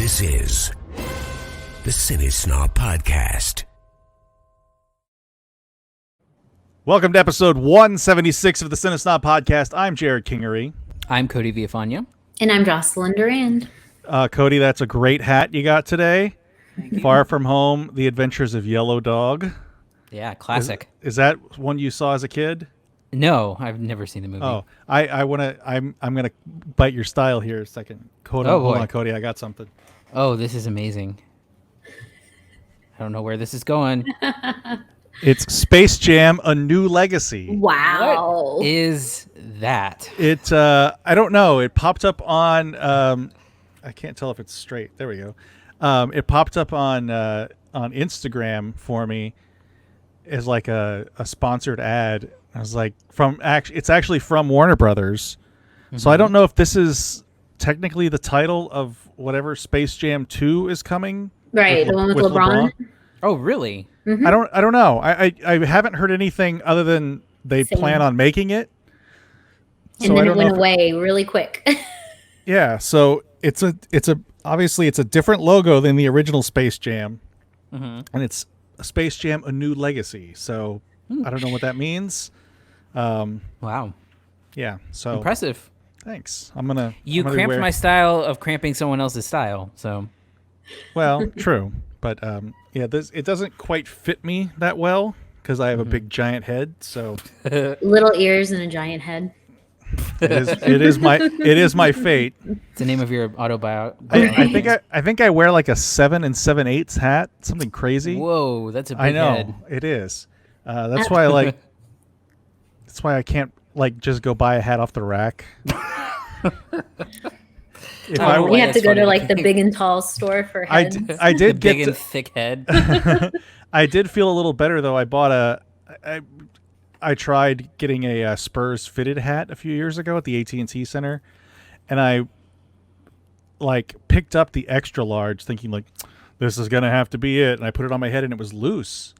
This is the CineSnob Podcast. Welcome to episode 176 of the CineSnob Podcast. I'm Jerrod Kingery. I'm Cody Villafana. And I'm Jocelyn and Jerrod. Cody, that's a great hat you got today. Far From Home, The Adventures of Yellow Dog. Yeah, classic. Is that one you saw as a kid? No, I've never seen the movie. Oh, I'm gonna bite your style here a second. Hold on, Cody, I got something. Oh, this is amazing. I don't know where this is going. It's Space Jam: A New Legacy. Wow. What is that? It I don't know. It popped up on I can't tell if it's straight. There we go. It popped up on Instagram for me as like a sponsored ad. I was like, it's actually from Warner Brothers. Mm-hmm. So I don't know if this is technically the title of whatever Space Jam 2 is coming. Right, the one with LeBron. Oh, really? Mm-hmm. I don't know. I haven't heard anything other than they plan on making it. And so then it went away really quick. Yeah, so it's obviously it's a different logo than the original Space Jam. Mm-hmm. And it's a Space Jam: A New Legacy. So I don't know what that means. Wow. Yeah. So impressive. Thanks. You cramped my style of cramping someone else's style. So. Well, true, but yeah, it doesn't quite fit me that well because I have a big giant head. So little ears and a giant head. It is my fate. It's the name of your autobiography. I think I wear like a 7 7/8 hat, something crazy. Whoa, that's a big I know head. It is. That's why That's why I can't just go buy a hat off the rack. We have to go to like the Big and Tall store for heads. I did big and thick head. I did feel a little better though. I bought I tried getting a Spurs fitted hat a few years ago at the AT&T Center, and I picked up the extra large, thinking this is gonna have to be it, and I put it on my head and it was loose.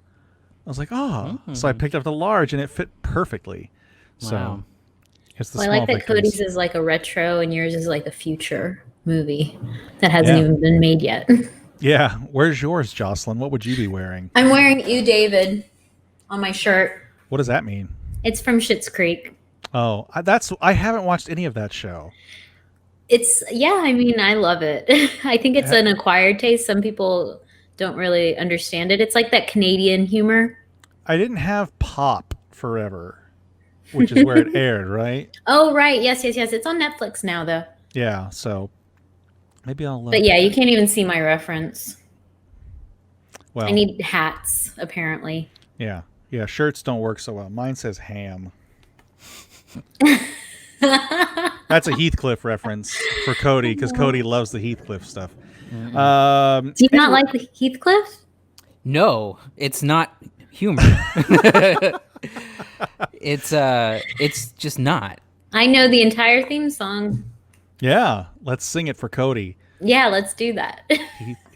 I was like, so I picked up the large and it fit perfectly. Wow. So it's the I like that Cody's is like a retro and yours is like a future movie that hasn't even been made yet. Yeah. Where's yours, Jocelyn? What would you be wearing? I'm wearing You, David on my shirt. What does that mean? It's from Schitt's Creek. Oh, I haven't watched any of that show. I love it. I think it's an acquired taste. Some people don't really understand it. It's like that Canadian humor. I didn't have Pop forever, which is where it aired, right? Oh, right. Yes. It's on Netflix now, though. Yeah, so maybe I'll... But yeah, you can't even see my reference. Well, I need hats, apparently. Yeah, shirts don't work so well. Mine says ham. That's a Heathcliff reference for Cody, because Cody loves the Heathcliff stuff. Do you not like Heathcliff? No, it's not humor. It's just not. I know the entire theme song. Yeah, let's sing it for Cody. Yeah, let's do that.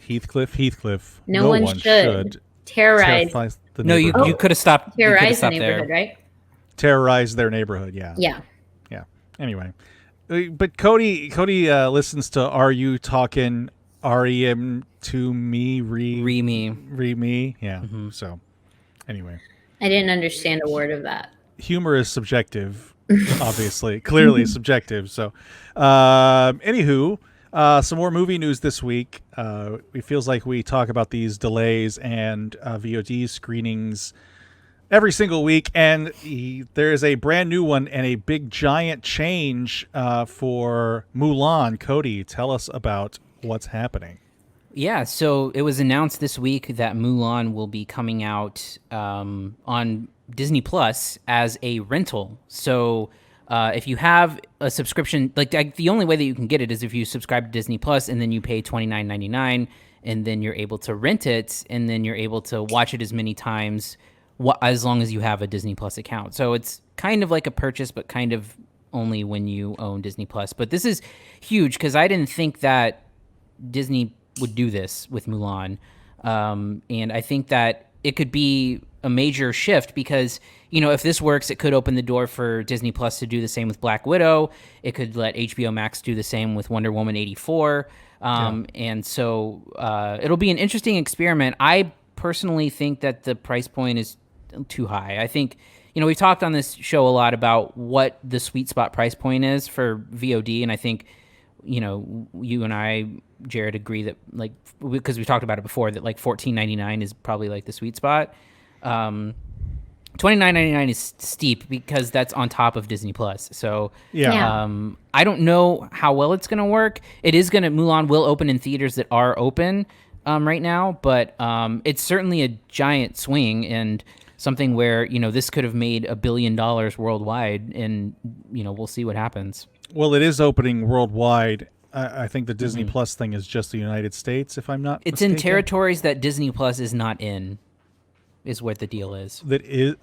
Heathcliff. No one should terrorize the No, you could have stopped. Terrorize the neighborhood, there. Right? Terrorize their neighborhood. Yeah. Yeah. Anyway, but Cody listens to Are You Talking REM to Me Re Me? Yeah. Mm-hmm. So anyway, I didn't understand a word of that. Humor is subjective, obviously, clearly subjective. So, anywho, some more movie news this week. It feels like we talk about these delays and VOD screenings every single week, and there is a brand new one and a big giant change for Mulan. Cody, tell us about what's happening. Yeah, so it was announced this week that Mulan will be coming out on Disney Plus as a rental. So if you have a subscription, the only way that you can get it is if you subscribe to Disney Plus and then you pay $29.99, and then you're able to rent it, and then you're able to watch it as many times as long as you have a Disney Plus account. So it's kind of like a purchase, but kind of only when you own Disney Plus. But this is huge because I didn't think that Disney would do this with Mulan. And I think that it could be a major shift because, if this works, it could open the door for Disney Plus to do the same with Black Widow. It could let HBO Max do the same with Wonder Woman 84. And so it'll be an interesting experiment. I personally think that the price point is too high. I think, we've talked on this show a lot about what the sweet spot price point is for VOD. And I think, you and I, Jerrod, agree that because we talked about it before, that $14.99 is probably the sweet spot. $29.99 is steep because that's on top of Disney Plus. So I don't know how well it's going to work. Mulan will open in theaters that are open right now, but it's certainly a giant swing and something where, this could have made $1 billion worldwide, and, we'll see what happens. Well, it is opening worldwide. I think the Disney Plus thing is just the United States, if I'm not mistaken. In territories that Disney Plus is not in, is what the deal is. That is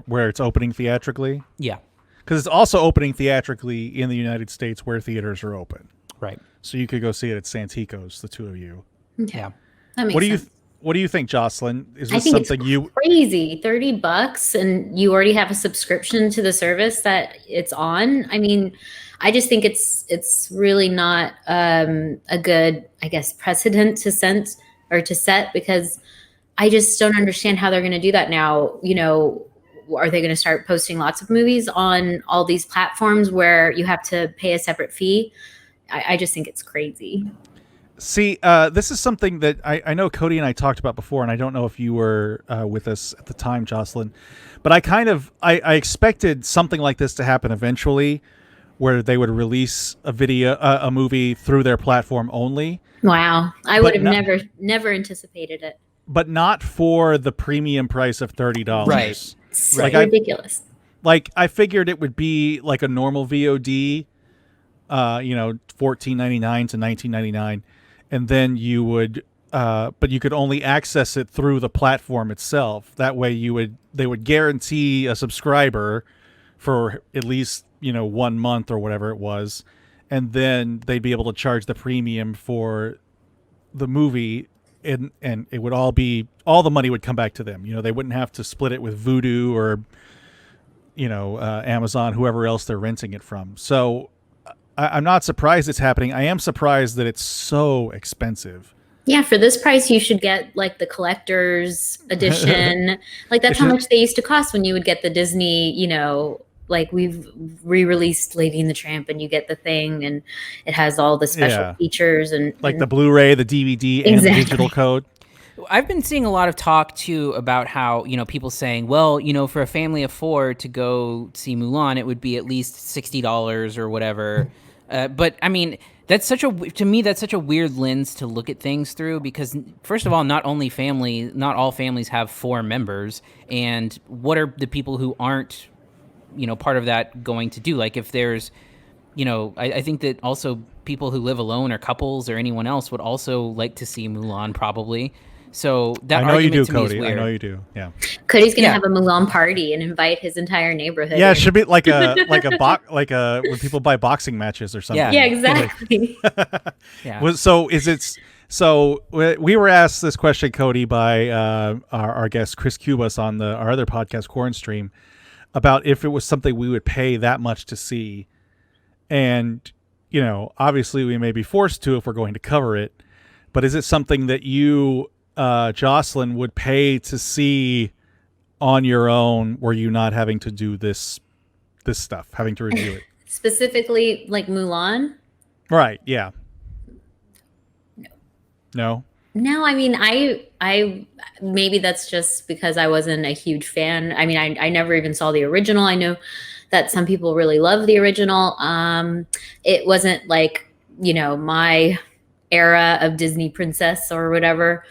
where it's opening theatrically? Yeah. Because it's also opening theatrically in the United States where theaters are open. Right. So you could go see it at Santikos, the two of you. Okay. Yeah. That makes sense. What do you think, Jocelyn? Is I this think something it's crazy. $30 and you already have a subscription to the service that it's on. I mean, I just think it's really not a good, I guess, precedent to set because I just don't understand how they're going to do that now. Are they going to start posting lots of movies on all these platforms where you have to pay a separate fee? I just think it's crazy. See, this is something that I know Cody and I talked about before, and I don't know if you were with us at the time, Jocelyn, but I expected something like this to happen eventually, where they would release a movie through their platform only. Wow. I would have never anticipated it. But not for the premium price of $30. Right. So ridiculous. I figured it would be like a normal VOD, $14.99 to $19.99. And then you would, but you could only access it through the platform itself. That way they would guarantee a subscriber for at least, 1 month or whatever it was. And then they'd be able to charge the premium for the movie, and it would all the money would come back to them. They wouldn't have to split it with Vudu or, Amazon, whoever else they're renting it from. So I'm not surprised it's happening. I am surprised that it's so expensive. Yeah, for this price, you should get the collector's edition. That's how much they used to cost when you would get the Disney, we've re-released Lady and the Tramp and you get the thing and it has all the special features and the Blu-ray, the DVD, and the digital code. I've been seeing a lot of talk too about how, people saying, well, for a family of 4 to go see Mulan, it would be at least $60 or whatever. But I mean, that's such a weird lens to look at things through because, first of all, not all families have 4 members. And what are the people who aren't, part of that going to do? If there's, I think that also people who live alone or couples or anyone else would also like to see Mulan probably. So that I know you do, to me Cody. is weird. I know you do. Yeah. Cody's gonna have a Mulan party and invite his entire neighborhood. Yeah, it should be like when people buy boxing matches or something. Yeah, exactly. Yeah. So we were asked this question, Cody, by our guest Chris Cubas on our other podcast, Corn Stream, about if it was something we would pay that much to see, and obviously we may be forced to if we're going to cover it. But is it something that you, Jocelyn, would pay to see on your own? Were you not having to do this stuff, having to review it? Specifically, Mulan? Right, yeah. No? No, I mean, I maybe that's just because I wasn't a huge fan. I mean, I never even saw the original. I know that some people really love the original. It wasn't my era of Disney princess or whatever.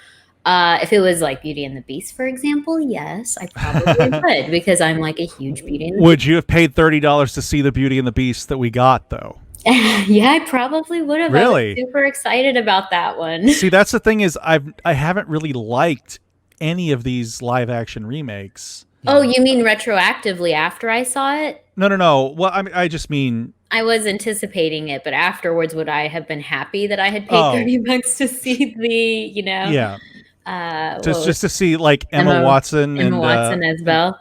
If it was Beauty and the Beast, for example, yes, I probably would because I'm a huge Beauty and the Beast. Would you have paid $30 to see the Beauty and the Beast that we got though? Yeah, I probably would have. Really? I was super excited about that one. See, that's the thing is I haven't really liked any of these live action remakes. Oh, you mean retroactively after I saw it? No. Well, I just mean I was anticipating it, but afterwards, would I have been happy that I had paid $30 to see the, Yeah. just to see like Emma Watson as Belle.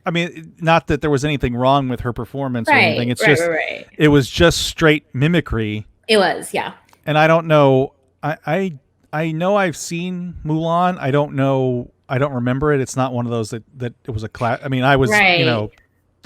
I mean, not that there was anything wrong with her performance or Right, anything. It's right. It was just straight mimicry. It was, yeah. And I don't know. I know I've seen Mulan. I don't remember it. It's not one of those that it was a class. I mean, I was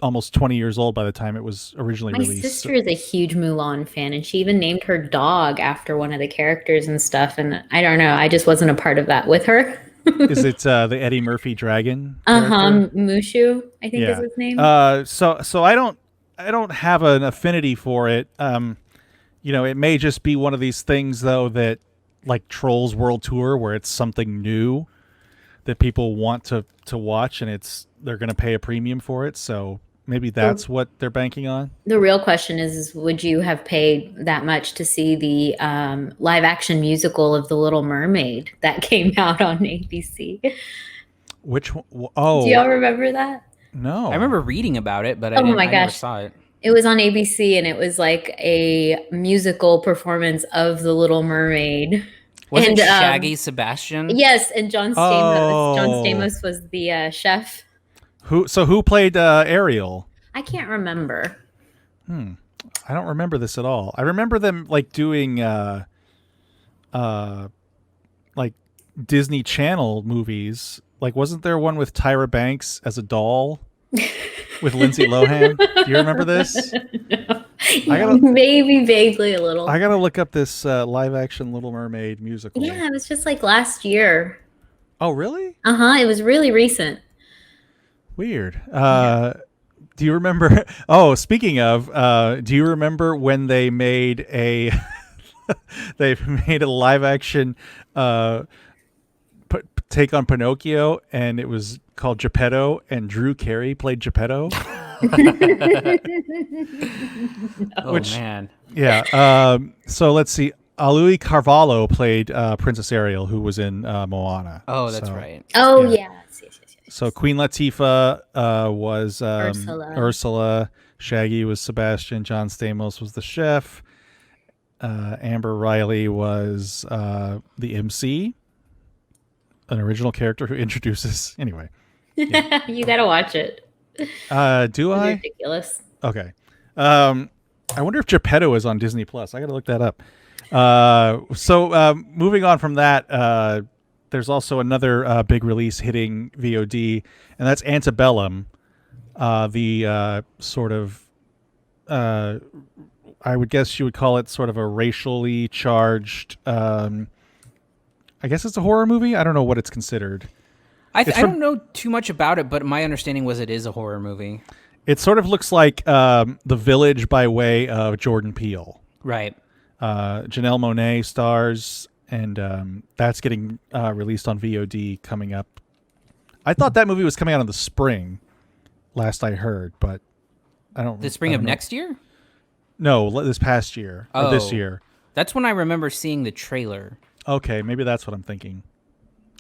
almost 20 years old by the time it was originally released. My sister is a huge Mulan fan, and she even named her dog after one of the characters and stuff. And I don't know. I just wasn't a part of that with her. Is it the Eddie Murphy dragon? Mushu, I think is his name. So I don't have an affinity for it. It may just be one of these things though that like Trolls World Tour, where it's something new that people want to watch, and they're going to pay a premium for it. So maybe that's what they're banking on. The real question is would you have paid that much to see the live action musical of The Little Mermaid that came out on ABC? Which one? Oh, do y'all remember that? No, I remember reading about it, but I never saw it. It was on ABC, and it was like a musical performance of The Little Mermaid. Was it Shaggy Sebastian? Yes, and John Stamos. John Stamos was the chef. Who played Ariel? I can't remember. I don't remember this at all. I remember them like doing like Disney Channel movies. Like, wasn't there one with Tyra Banks as a doll with Lindsay Lohan? Do you remember this? No. Maybe vaguely a little. I gotta look up this live action Little Mermaid musical. Yeah, it was just like last year. Oh, really? It was really recent. Weird. Do you remember? Oh, speaking of, do you remember when they made a live action take on Pinocchio, and it was called Geppetto, and Drew Carey played Geppetto? Man. Yeah. So let's see. Alui Carvalho played Princess Ariel, who was in Moana. Oh, that's right. Oh, yeah. Yes. So Queen Latifah was Ursula. Shaggy was Sebastian. John Stamos was the chef. Amber Riley was the MC, an original character who introduces. Anyway, yeah. You gotta watch it. Do I? Ridiculous. Okay. I wonder if Geppetto is on Disney Plus. I gotta look that up. So moving on from that, there's also another big release hitting VOD, and that's Antebellum, the sort of, I would guess you would call it sort of a racially charged, I guess it's a horror movie. I don't know what it's considered. I don't know too much about it, but my understanding was it is a horror movie. It sort of looks like The Village by way of Jordan Peele. Right. Janelle Monáe stars, and that's getting released on VOD coming up. I thought that movie was coming out in the spring, last I heard, but I don't. The spring of know. Next year? No, this past year. Or this year. That's when I remember seeing the trailer. Okay, maybe that's what I'm thinking.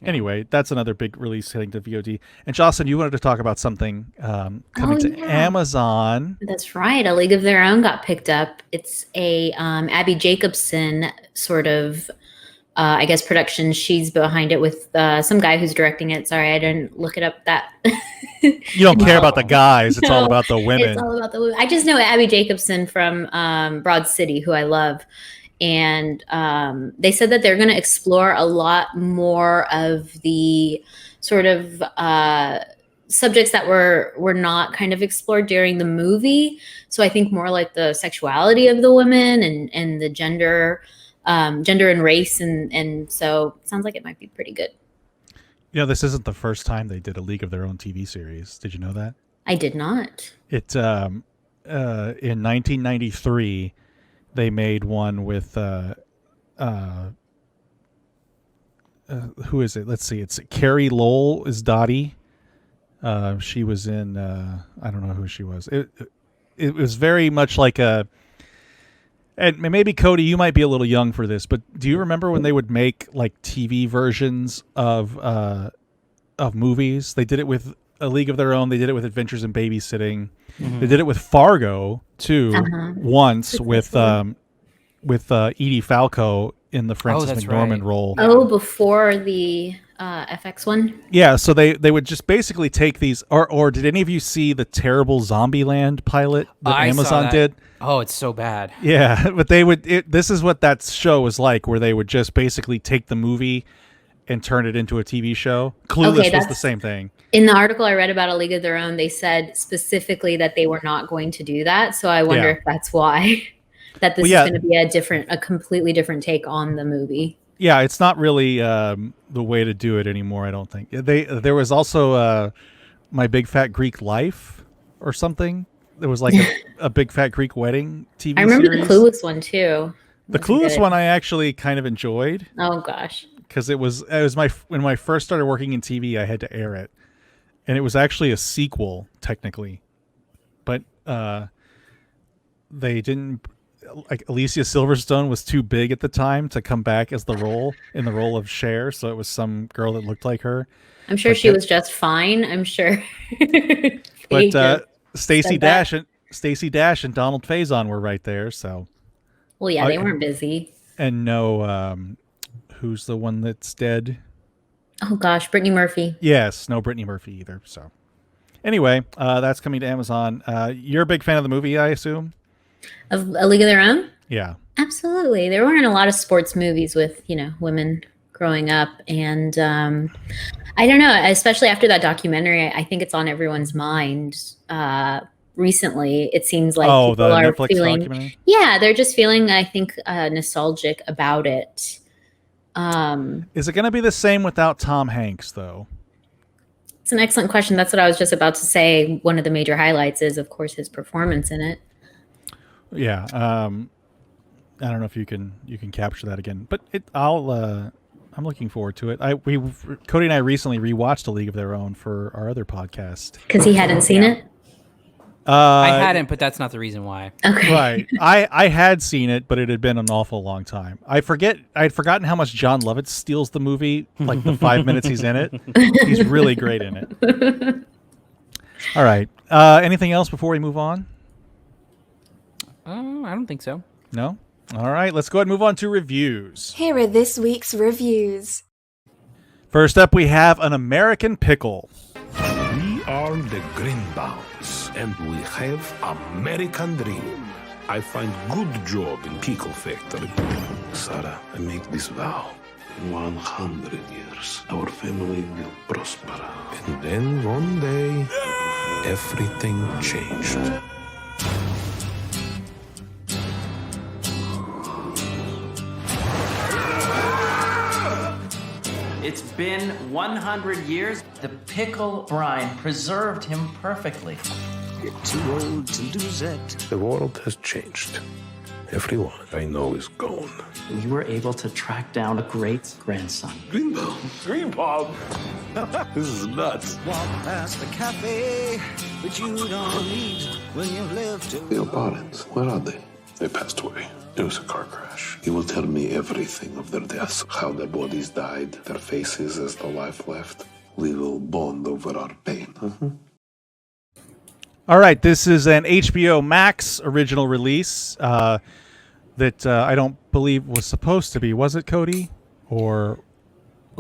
Yeah. Anyway, that's another big release hitting to VOD. And Jocelyn, you wanted to talk about something coming to Amazon. That's right. A League of Their Own got picked up. It's a Abby Jacobson sort of, I guess, production. She's behind it with some guy who's directing it. Sorry, I didn't look it up that. You don't care about the guys. It's all about the women. It's all about the women. I just know Abby Jacobson from Broad City, who I love. And they said that they're going to explore a lot more of the sort of subjects that were not kind of explored during the movie. So I think more like the sexuality of the women and the gender and race. And so it sounds like it might be pretty good. You know, this isn't the first time they did a League of Their Own TV series. Did you know that? I did not. It in 1993, they made one with who is it? Let's see. It's Carrie Lowell is Dottie. She was in I don't know who she was. It was very much like a. And maybe Cody, you might be a little young for this, but do you remember when they would make like TV versions of movies? They did it with A League of Their Own. They did it with Adventures in Babysitting. Mm-hmm. They did it with Fargo too. Once with Edie Falco in the Frances that's McDormand right. role. Oh, before the FX one? Yeah, so they would just basically take these, or did any of you see the terrible Zombieland pilot that I saw Amazon that. did? Oh, it's so bad. Yeah, but this is what that show was like, where they would just basically take the movie and turn it into a TV show. Clueless was the same thing. In the article I read about A League of Their Own, they said specifically that they were not going to do that. So I wonder if that's why that this is going to be a completely different take on the movie. Yeah, it's not really the way to do it anymore, I don't think. There was also My Big Fat Greek Life or something. There was like a Big Fat Greek Wedding TV series. I remember the Clueless one too. The Clueless one I actually kind of enjoyed. Oh gosh. Because it was when I first started working in TV, I had to air it. And it was actually a sequel, technically. But they didn't... Like Alicia Silverstone was too big at the time to come back as the role of Cher, so it was some girl that looked like her. I'm sure she was just fine. I'm sure. But Stacey Dash and Donald Faison were right there. So, well, yeah, they weren't busy. And no, who's the one that's dead? Oh gosh, Brittany Murphy. Yes, no Brittany Murphy either. So, anyway, that's coming to Amazon. You're a big fan of the movie, I assume. Of A League of Their Own? Yeah. Absolutely. There weren't a lot of sports movies with, women growing up. And I don't know, especially after that documentary, I think it's on everyone's mind recently. It seems like people the are Netflix feeling, documentary? Yeah, they're just feeling, I think, nostalgic about it. Is it going to be the same without Tom Hanks, though? It's an excellent question. That's what I was just about to say. One of the major highlights is, of course, his performance in it. Yeah, I don't know if you can capture that again, but I'm looking forward to it. Cody and I recently rewatched A League of Their Own for our other podcast because he hadn't seen it. I hadn't, but that's not the reason why. Okay, right. I had seen it, but it had been an awful long time. I'd forgotten how much John Lovitz steals the movie, like the 5 minutes he's in it. He's really great in it. All right. Anything else before we move on? I don't think so. No? All right, let's go ahead and move on to reviews. Here are this week's reviews. First up, we have An American Pickle. We are the Greenbaums, and we have American dream. I find good job in pickle factory. Sarah, I make this vow. 100 years, our family will prosper. And then one day, everything changed. It's been 100 years. The pickle brine preserved him perfectly. You're too old to lose it. The world has changed. Everyone I know is gone. You were able to track down a great-grandson. Greenbaum. Greenbaum. This is nuts. Walk past the cafe, but you don't eat when you live to... Your parents, where are they? They passed away. It was a car crash. He will tell me everything of their deaths, how their bodies died, their faces as the life left. We will bond over our pain. All right, this is an HBO Max original release that I don't believe was supposed to be. Was it, Cody? Or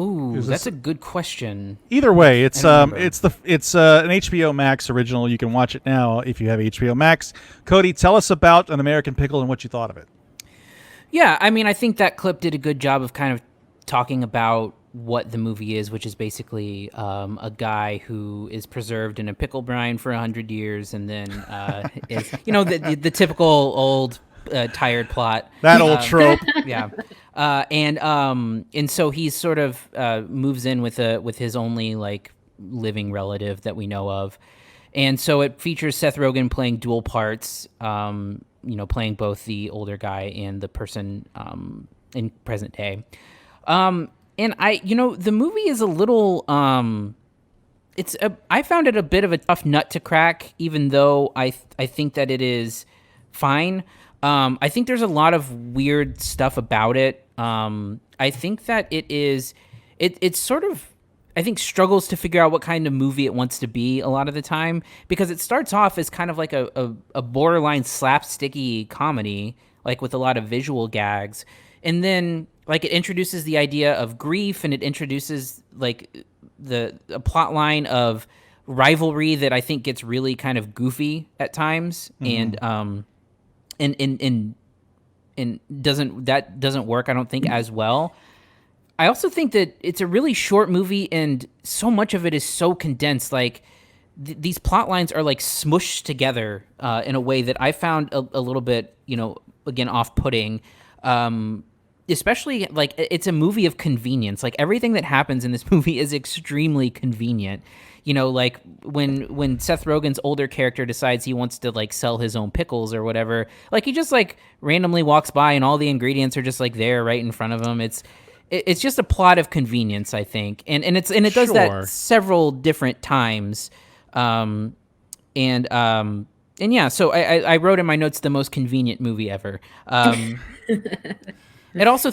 Ooh, that's a good question. either way, it's an HBO Max original. You can watch it now if you have HBO Max. Cody, tell us about An American Pickle and what you thought of it. Yeah, I mean, I think that clip did a good job of kind of talking about what the movie is, which is basically a guy who is preserved in a pickle brine for 100 years and then is, the typical old tired plot. That old trope. Yeah. And so he sort of moves in with his only like living relative that we know of. And so it features Seth Rogen playing dual parts, playing both the older guy and the person in present day. And the movie is a little, I found it a bit of a tough nut to crack, even though I think that it is fine. I think there's a lot of weird stuff about it. I think that it's sort of, I think, struggles to figure out what kind of movie it wants to be a lot of the time, because it starts off as kind of like a borderline slapsticky comedy, like with a lot of visual gags. And then Like, it introduces the idea of grief, and it introduces like a plot line of rivalry that I think gets really kind of goofy at times, and doesn't work, I don't think, as well. I also think that it's a really short movie, and so much of it is so condensed. Like, these plot lines are like smushed together in a way that I found a little bit, again, off-putting. Especially, like, it's a movie of convenience. Like, everything that happens in this movie is extremely convenient. Like when Seth Rogen's older character decides he wants to like sell his own pickles or whatever, like he just like randomly walks by and all the ingredients are just like there right in front of him. It's just a plot of convenience, I think, and it does that several different times. And yeah, so I wrote in my notes the most convenient movie ever. It also,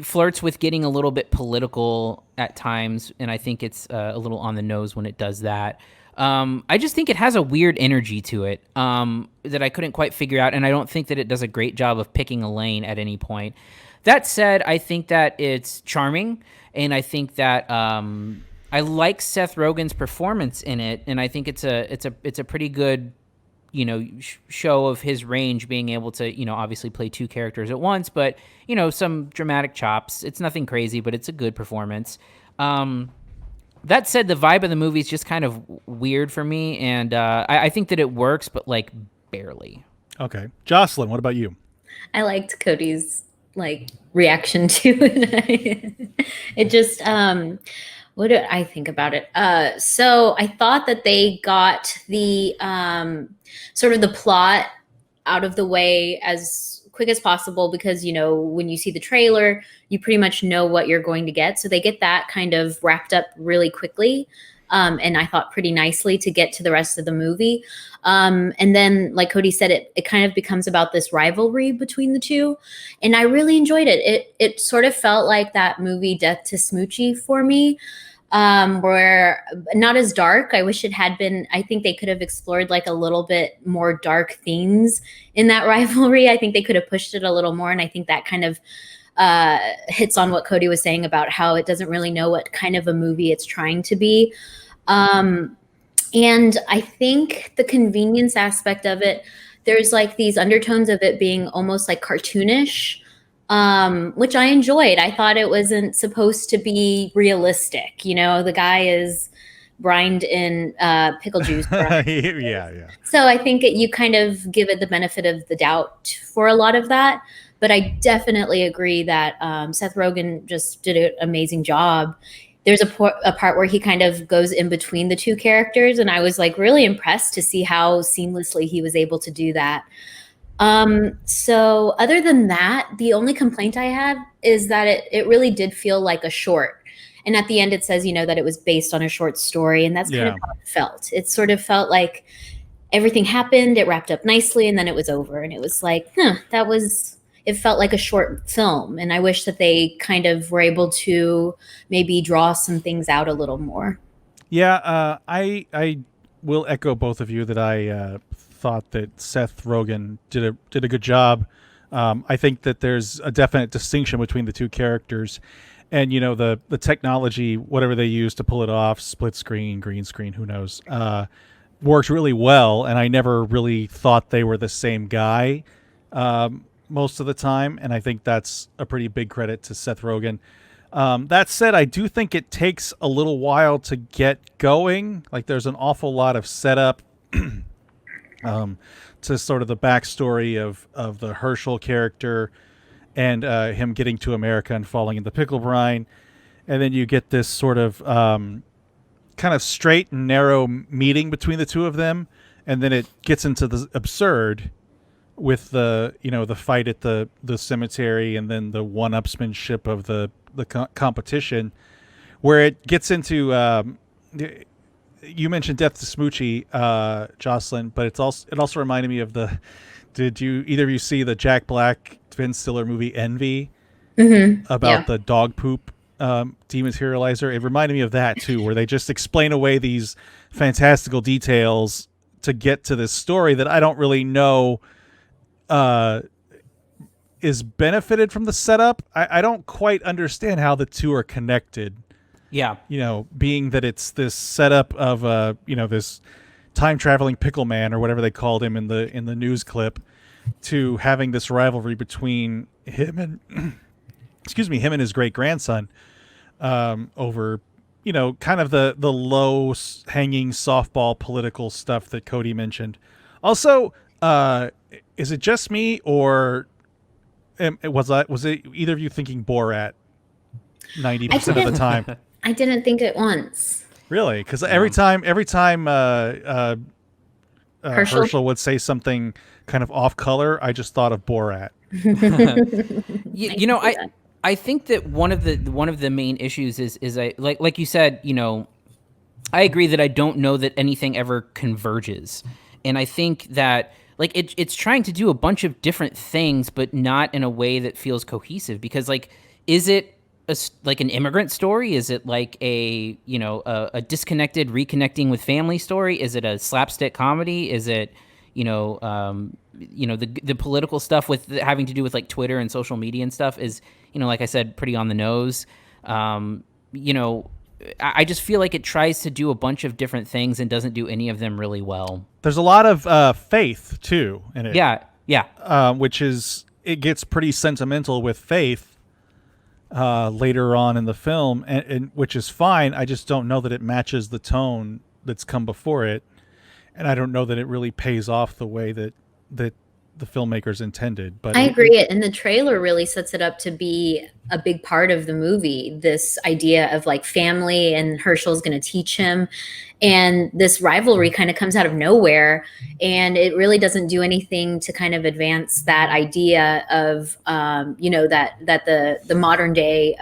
flirts with getting a little bit political at times, and I think it's a little on the nose when it does that. I just think it has a weird energy to it that I couldn't quite figure out, and I don't think that it does a great job of picking a lane at any point. That said, I think that it's charming, and I think that I like Seth Rogen's performance in it, and I think it's a pretty good show of his range, being able to obviously play two characters at once, but some dramatic chops. It's nothing crazy, but it's a good performance. That said, the vibe of the movie is just kind of weird for me, and I think that it works, but like barely. Okay, Jocelyn, what about you? I liked Cody's like reaction to it. It just what did I think about it? So I thought that they got the sort of the plot out of the way as quick as possible, because when you see the trailer, you pretty much know what you're going to get. So they get that kind of wrapped up really quickly, and I thought pretty nicely to get to the rest of the movie. And then, like Cody said, it kind of becomes about this rivalry between the two, and I really enjoyed it. It sort of felt like that movie Death to Smoochie for me. Where not as dark. I wish it had been. I think they could have explored like a little bit more dark themes in that rivalry. I think they could have pushed it a little more, and I think that kind of hits on what Cody was saying about how it doesn't really know what kind of a movie it's trying to be. And I think the convenience aspect of it, there's like these undertones of it being almost like cartoonish, which I enjoyed. I thought it wasn't supposed to be realistic. The guy is brined in pickle juice. Yeah. So I think you kind of give it the benefit of the doubt for a lot of that. But I definitely agree that Seth Rogen just did an amazing job. There's a part where he kind of goes in between the two characters, and I was like really impressed to see how seamlessly he was able to do that. So other than that, the only complaint I had is that it really did feel like a short. And at the end it says, that it was based on a short story, and that's kind of how it felt. It sort of felt like everything happened, it wrapped up nicely, and then it was over. And it was like, it felt like a short film. And I wish that they kind of were able to maybe draw some things out a little more. Yeah, I will echo both of you that I thought that Seth Rogen did a good job. I think that there's a definite distinction between the two characters, and the technology, whatever they use to pull it off, split screen, green screen, who knows, worked really well. And I never really thought they were the same guy most of the time, and I think that's a pretty big credit to Seth Rogen. That said, I do think it takes a little while to get going. Like, there's an awful lot of setup to sort of the backstory of the Herschel character and him getting to America and falling in the pickle brine. And then you get this sort of kind of straight and narrow meeting between the two of them. And then it gets into the absurd with the fight at the cemetery, and then the one-upsmanship of the competition, where it gets into you mentioned Death to Smoochie, Jocelyn, but it also reminded me of did you either of you see the Jack Black Ben Stiller movie Envy about the dog poop dematerializer? It reminded me of that too, where they just explain away these fantastical details to get to this story that I don't really know is benefited from the setup. I don't quite understand how the two are connected. Yeah. Being that it's this setup of this time traveling pickle man or whatever they called him in the news clip, to having this rivalry between him and him and his great grandson over kind of the low hanging softball political stuff that Cody mentioned. Also, is it just me, or was it either of you thinking Borat 90% of the time? I didn't think it once. Really? Because every time Herschel would say something kind of off color, I just thought of Borat. I think that one of the main issues is I like you said, I agree that I don't know that anything ever converges. And I think that like it's trying to do a bunch of different things, but not in a way that feels cohesive, because like, is it like an immigrant story? Is it like a disconnected reconnecting with family story? Is it a slapstick comedy? Is it the political stuff with having to do with like Twitter and social media and stuff is like I said, pretty on the nose. I just feel like it tries to do a bunch of different things and doesn't do any of them really well. There's a lot of faith too in it. Yeah. Which is, it gets pretty sentimental with faith later on in the film, and which is fine. I just don't know that it matches the tone that's come before it, and I don't know that it really pays off the way that the filmmakers intended. But I agree, and the trailer really sets it up to be a big part of the movie, this idea of like family, and Herschel's going to teach him, and this rivalry kind of comes out of nowhere, and it really doesn't do anything to kind of advance that idea of that the modern day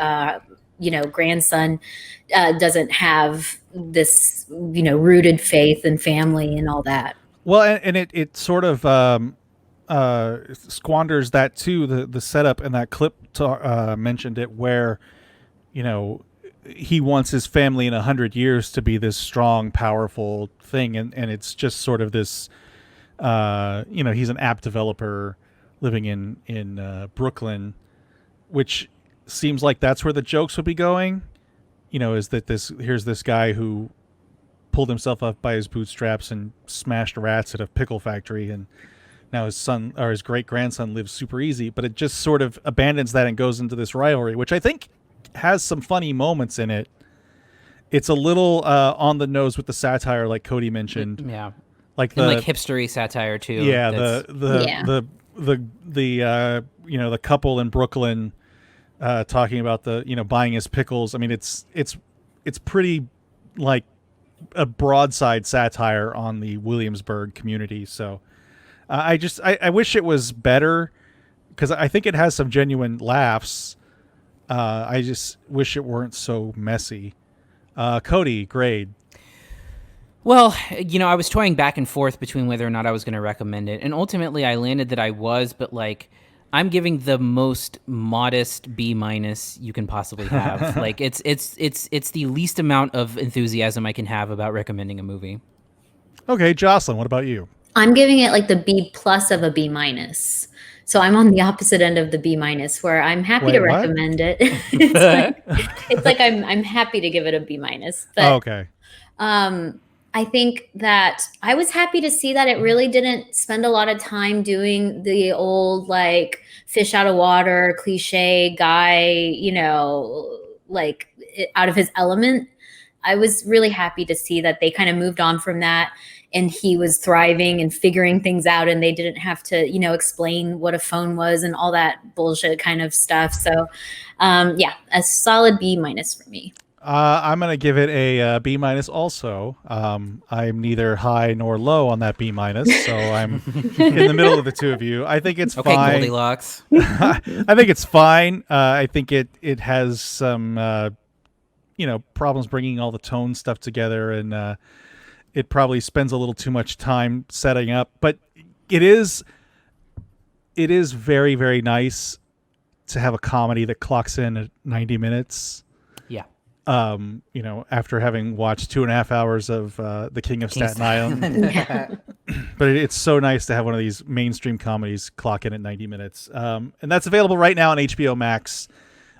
grandson doesn't have this rooted faith and family and all that. Well, and it sort of squanders that too. The setup in that clip mentioned it, where he wants his family in 100 years to be this strong, powerful thing, and it's just sort of this he's an app developer living in Brooklyn, which seems like that's where the jokes would be going. Is that here's this guy who pulled himself up by his bootstraps and smashed rats at a pickle factory, and now his son or his great grandson lives super easy. But it just sort of abandons that and goes into this rivalry, which I think has some funny moments in it. It's a little on the nose with the satire, like Cody mentioned. Yeah, like hipstery satire too. Yeah, the couple in Brooklyn talking about the buying his pickles. I mean, it's pretty like a broadside satire on the Williamsburg community. So I wish it was better, because I think it has some genuine laughs. I just wish it weren't so messy. Cody, grade. Well, I was toying back and forth between whether or not I was going to recommend it, and ultimately I landed that I was, but like, I'm giving the most modest B- you can possibly have. Like it's the least amount of enthusiasm I can have about recommending a movie. Okay, Jocelyn, what about you? I'm giving it like the B+ of a B-. So I'm on the opposite end of the B-, where I'm happy to recommend it. it's like I'm happy to give it a B-. But, okay. I think that I was happy to see that it really didn't spend a lot of time doing the old like fish out of water cliche guy, like out of his element. I was really happy to see that they kind of moved on from that, and he was thriving and figuring things out, and they didn't have to, explain what a phone was and all that bullshit kind of stuff. So, a solid B- for me. I'm going to give it a B- also. I'm neither high nor low on that B-, so I'm in the middle of the two of you. I think it's fine. Okay, Goldilocks. I think it's fine. I think it has some, problems bringing all the tone stuff together, and it probably spends a little too much time setting up. But it is very, very nice to have a comedy that clocks in at 90 minutes. Yeah. After having watched 2.5 hours of The King of Staten Island. But it's so nice to have one of these mainstream comedies clock in at 90 minutes. And that's available right now on HBO Max.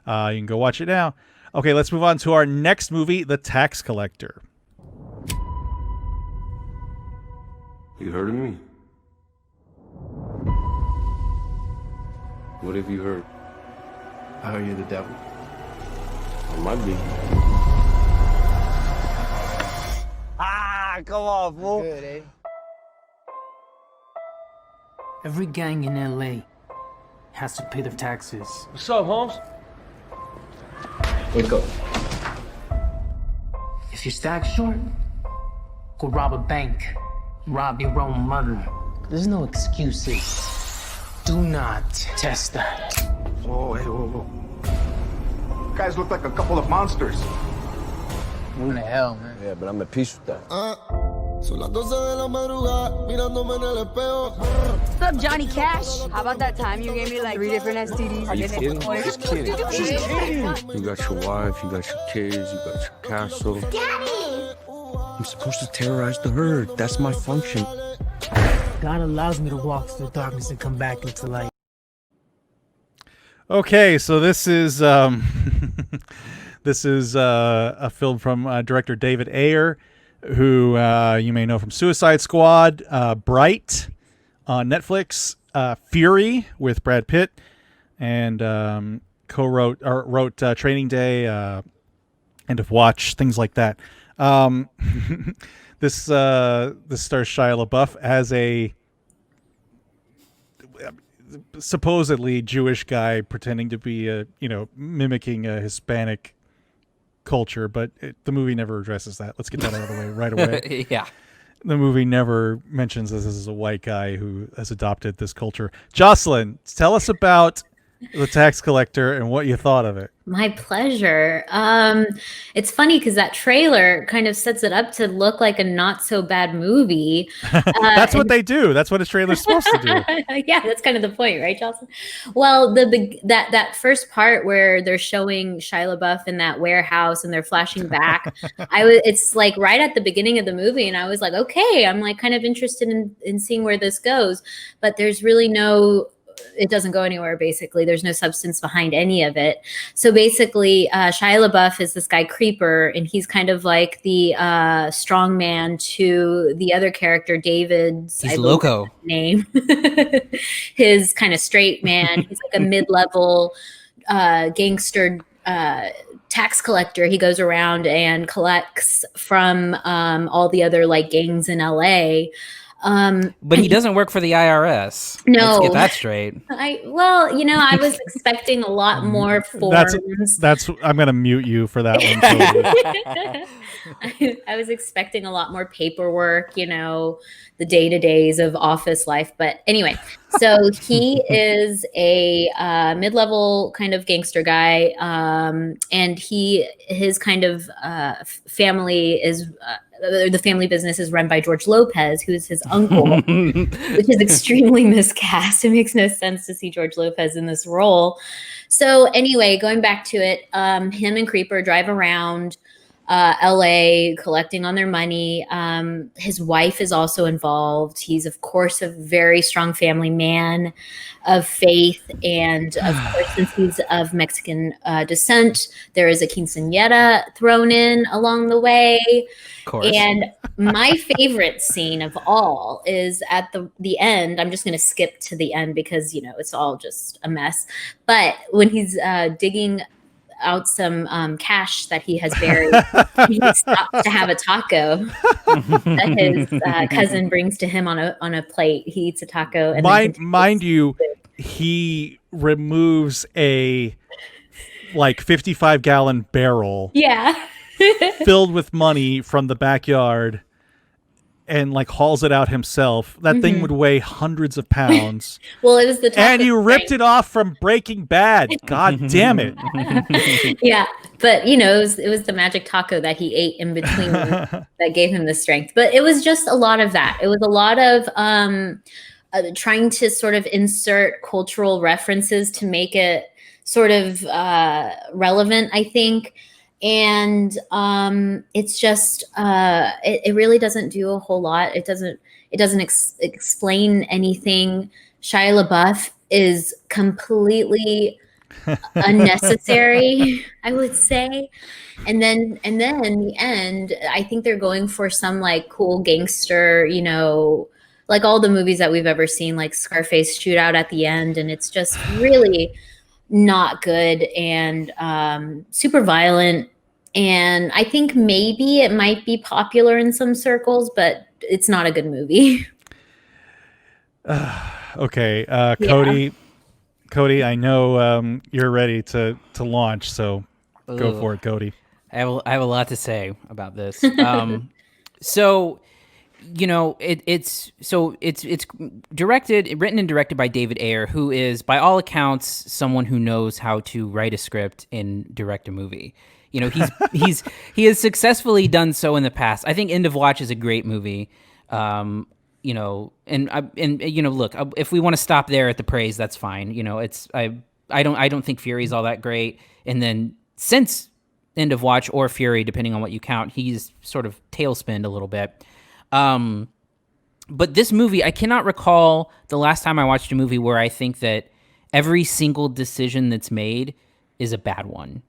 You can go watch it now. Okay, let's move on to our next movie, The Tax Collector. You heard of me? What have you heard? I heard you're the devil. I might be. Come on, fool. Good, eh? Every gang in LA has to pay their taxes. What's up, Holmes? Wake up. If you're stacked short, go rob a bank. Rob your own mother. There's no excuses. Do not test that. Whoa, hey, whoa. You guys look like a couple of monsters. What the hell, man? Yeah, but I'm at peace with that. Son las 12 de la madrugada, mirándome en el espejo. What's up, Johnny Cash? How about that time you gave me like 3 different STDs? Are you kidding? Just kidding. She's kidding. You got your wife, you got your kids, you got your castle. Daddy! I'm supposed to terrorize the herd. That's my function. God allows me to walk through darkness and come back into light. Okay, so this is a film from director David Ayer, who you may know from Suicide Squad, Bright on Netflix, Fury with Brad Pitt, and wrote Training Day, End of Watch, things like that. This stars Shia LaBeouf as a supposedly Jewish guy pretending to be mimicking a Hispanic culture, but the movie never addresses that. Let's get that out of the way right away. Yeah. The movie never mentions this as a white guy who has adopted this culture. Jocelyn, tell us about The Tax Collector and what you thought of it. My pleasure. It's funny because that trailer kind of sets it up to look like a not so bad movie. That's what they do. That's what a trailer's supposed to do. Yeah, that's kind of the point, right, Jocelyn? Well, that first part where they're showing Shia LaBeouf in that warehouse and they're flashing back, it's like right at the beginning of the movie, and I was like, okay, I'm like kind of interested in seeing where this goes, but there's really it doesn't go anywhere, basically. There's no substance behind any of it. So basically, Shia LaBeouf is this guy Creeper, and he's kind of like the strong man to the other character, David's He's loco name. His kind of straight man. He's like a mid-level gangster tax collector. He goes around and collects from all the other like gangs in LA. But he doesn't work for the IRS. No. Let's get that straight. I was expecting a lot more forms. I'm going to mute you for that one. I was expecting a lot more paperwork, the day-to-days of office life. But anyway, so he is a mid-level kind of gangster guy. And his kind of family is... the family business is run by George Lopez, who is his uncle, which is extremely miscast. It makes no sense to see George Lopez in this role. So anyway, going back to it, him and Creeper drive around LA collecting on their money. His wife is also involved. He's, of course, a very strong family man of faith. And of course, since he's of Mexican descent, there is a quinceañera thrown in along the way. Of course. And my favorite scene of all is at the end. I'm just going to skip to the end because, it's all just a mess. But when he's digging out some cash that he has buried, he stops to have a taco that his cousin brings to him on a plate. He eats a taco. And mind you, he removes a 55-gallon barrel. Yeah. filled with money from the backyard and hauls it out himself. That thing would weigh hundreds of pounds. Well, it was the and you ripped it off from Breaking Bad. God damn it. Yeah, but it was the magic taco that he ate in between that gave him the strength. But it was just a lot of that. It was a lot of trying to sort of insert cultural references to make it sort of relevant, I think. and it's just it really doesn't do a whole lot. It doesn't explain anything. Shia LaBeouf is completely unnecessary, I would say. And then in the end, I think they're going for some like cool gangster, you know, like all the movies that we've ever seen, like Scarface shootout at the end, and it's just really not good and super violent. And I think maybe it might be popular in some circles, but it's not a good movie. Okay, Cody, I know you're ready to launch, so go for it, Cody. I have a lot to say about this. So, you know, it's written and directed by David Ayer, who is, by all accounts, someone who knows how to write a script and direct a movie. You know, he has successfully done so in the past. I think End of Watch is a great movie. You know, and you know, look, if we want to stop there at the praise, that's fine. You know, I don't think Fury's all that great. And then since End of Watch or Fury, depending on what you count, he's sort of tailspinned a little bit. But this movie, I cannot recall the last time I watched a movie where I think that every single decision that's made is a bad one.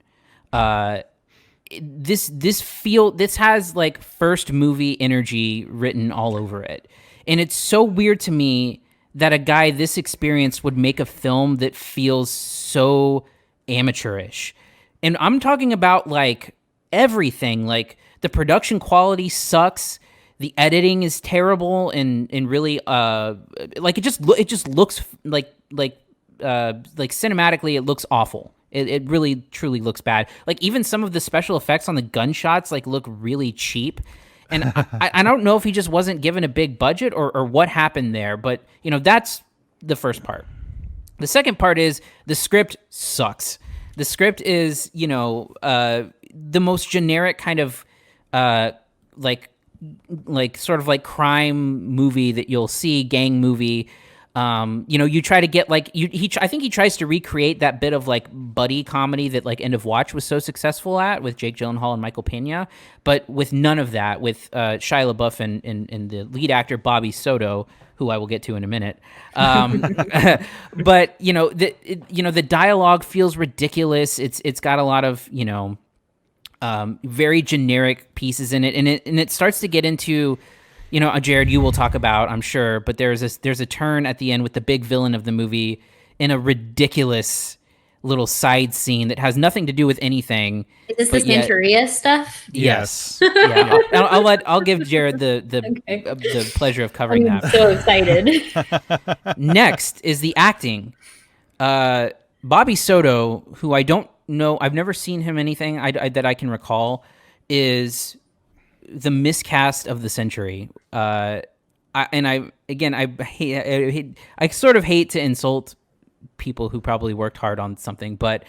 This has like first movie energy written all over it. And it's so weird to me that a guy this experienced would make a film that feels so amateurish. And I'm talking about like everything. Like the production quality sucks. The editing is terrible and really like it just looks like cinematically it looks awful. It really truly looks bad. Like even some of the special effects on the gunshots like look really cheap. And I don't know if he just wasn't given a big budget or what happened there, but you know, that's the first part. The second part is the script sucks. The script is, you know, the most generic kind of like sort of like crime movie that you'll see, gang movie. You know, you try to get like I think he tries to recreate that bit of like buddy comedy that like End of Watch was so successful at with Jake Gyllenhaal and Michael Pena, but with none of that, with Shia LaBeouf and the lead actor Bobby Soto, who I will get to in a minute. But you know, the dialogue feels ridiculous. It's got a lot of, you know, very generic pieces in it, and it starts to get into, you know, Jerrod, you will talk about, I'm sure, but there's a turn at the end with the big villain of the movie in a ridiculous little side scene that has nothing to do with anything. Is this the Santeria stuff? Yes. Yeah. I'll give Jerrod the pleasure of covering that. I'm so excited. Next is the acting. Bobby Soto, who I don't know, I've never seen him anything that I can recall, is the miscast of the century. I sort of hate to insult people who probably worked hard on something, but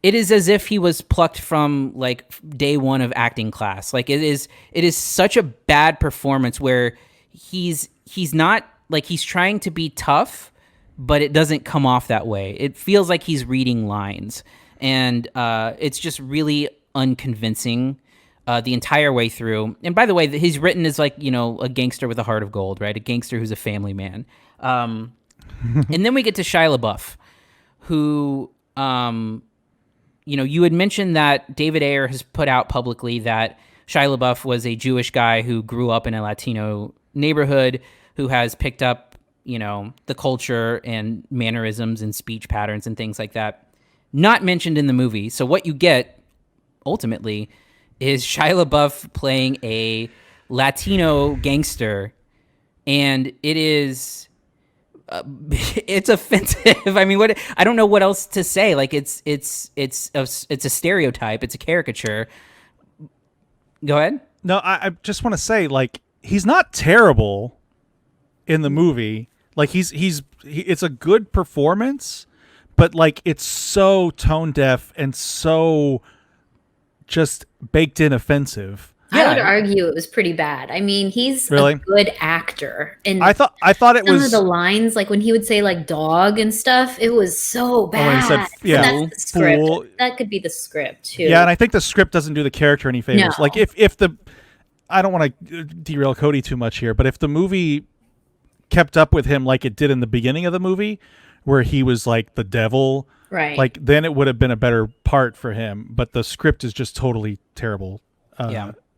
it is as if he was plucked from like day one of acting class. Like it is such a bad performance where he's not like, he's trying to be tough, but it doesn't come off that way. It feels like he's reading lines, and it's just really unconvincing the entire way through. And by the way, he's written as like, you know, a gangster with a heart of gold, right? A gangster who's a family man. And then we get to Shia LaBeouf, who, you know, you had mentioned that David Ayer has put out publicly that Shia LaBeouf was a Jewish guy who grew up in a Latino neighborhood, who has picked up, you know, the culture and mannerisms and speech patterns and things like that. Not mentioned in the movie. So what you get ultimately is Shia LaBeouf playing a Latino gangster, and it is it's offensive. I mean, what, I don't know what else to say. Like it's a stereotype. It's a caricature. Go ahead. No, I just want to say, like, he's not terrible in the movie. Like it's a good performance, but like it's so tone deaf and so just baked in offensive. I would argue it was pretty bad. I mean, he's Really? a good actor, and I thought it some was of the lines, like when he would say like "dog" and stuff, it was so bad. when he said, yeah, But that's the script. fool. That could be the script too. Yeah, and I think the script doesn't do the character any favors. No. Like if the, I don't want to derail Cody too much here, but if the movie kept up with him like it did in the beginning of the movie, where he was like the devil, right? Like then it would have been a better part for him. But the script is just totally terrible.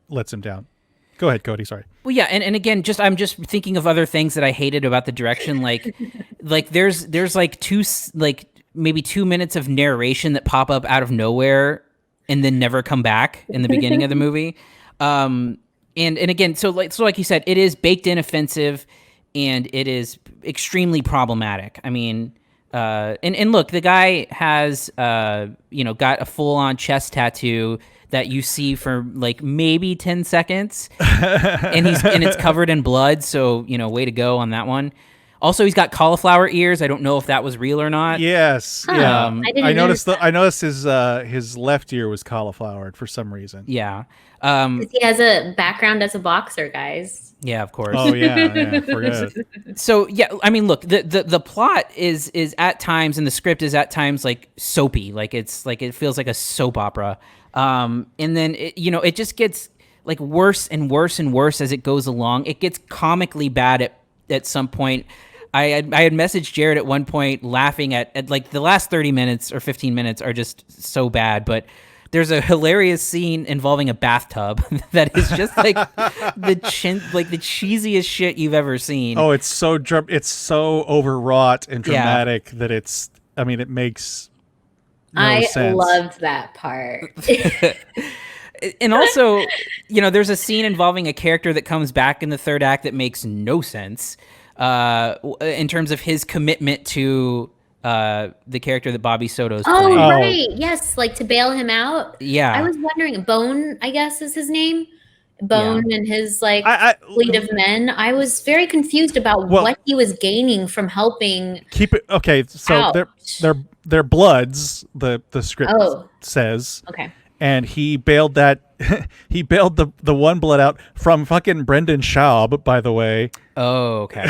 Lets him down. Go ahead, Cody. Sorry. Well, yeah, and again, I'm just thinking of other things that I hated about the direction. Like there's like maybe 2 minutes of narration that pop up out of nowhere and then never come back in the beginning of the movie. And again, so like you said, it is baked in offensive, and it is extremely problematic. I mean, and look, the guy has got a full on chest tattoo that you see for like maybe 10 seconds, and it's covered in blood. So way to go on that one. Also, he's got cauliflower ears. I don't know if that was real or not. Yes, yeah. I noticed his left ear was cauliflowered for some reason. Yeah, he has a background as a boxer, guys. Yeah, of course. Oh yeah, forget it. So yeah, I mean, look, the plot is at times, and the script is at times like soapy, like it feels like a soap opera. And then it just gets like worse and worse and worse as it goes along. It gets comically bad at some point. I had messaged Jerrod at one point laughing at like the last 30 minutes or 15 minutes are just so bad, but there's a hilarious scene involving a bathtub that is just like the cheesiest shit you've ever seen. Oh, it's so overwrought and dramatic that it makes no sense. I loved that part. And also, there's a scene involving a character that comes back in the third act that makes no sense in terms of his commitment to the character that Bobby Soto's playing. Oh, right. Yes, like to bail him out. Yeah. I was wondering, Bone, I guess is his name. Bone and his fleet of men. I was very confused about what he was gaining from helping. Keep it okay. So they're bloods. The script says. Okay. And he bailed the one blood out from fucking Brendan Schaub, by the way. Oh, okay.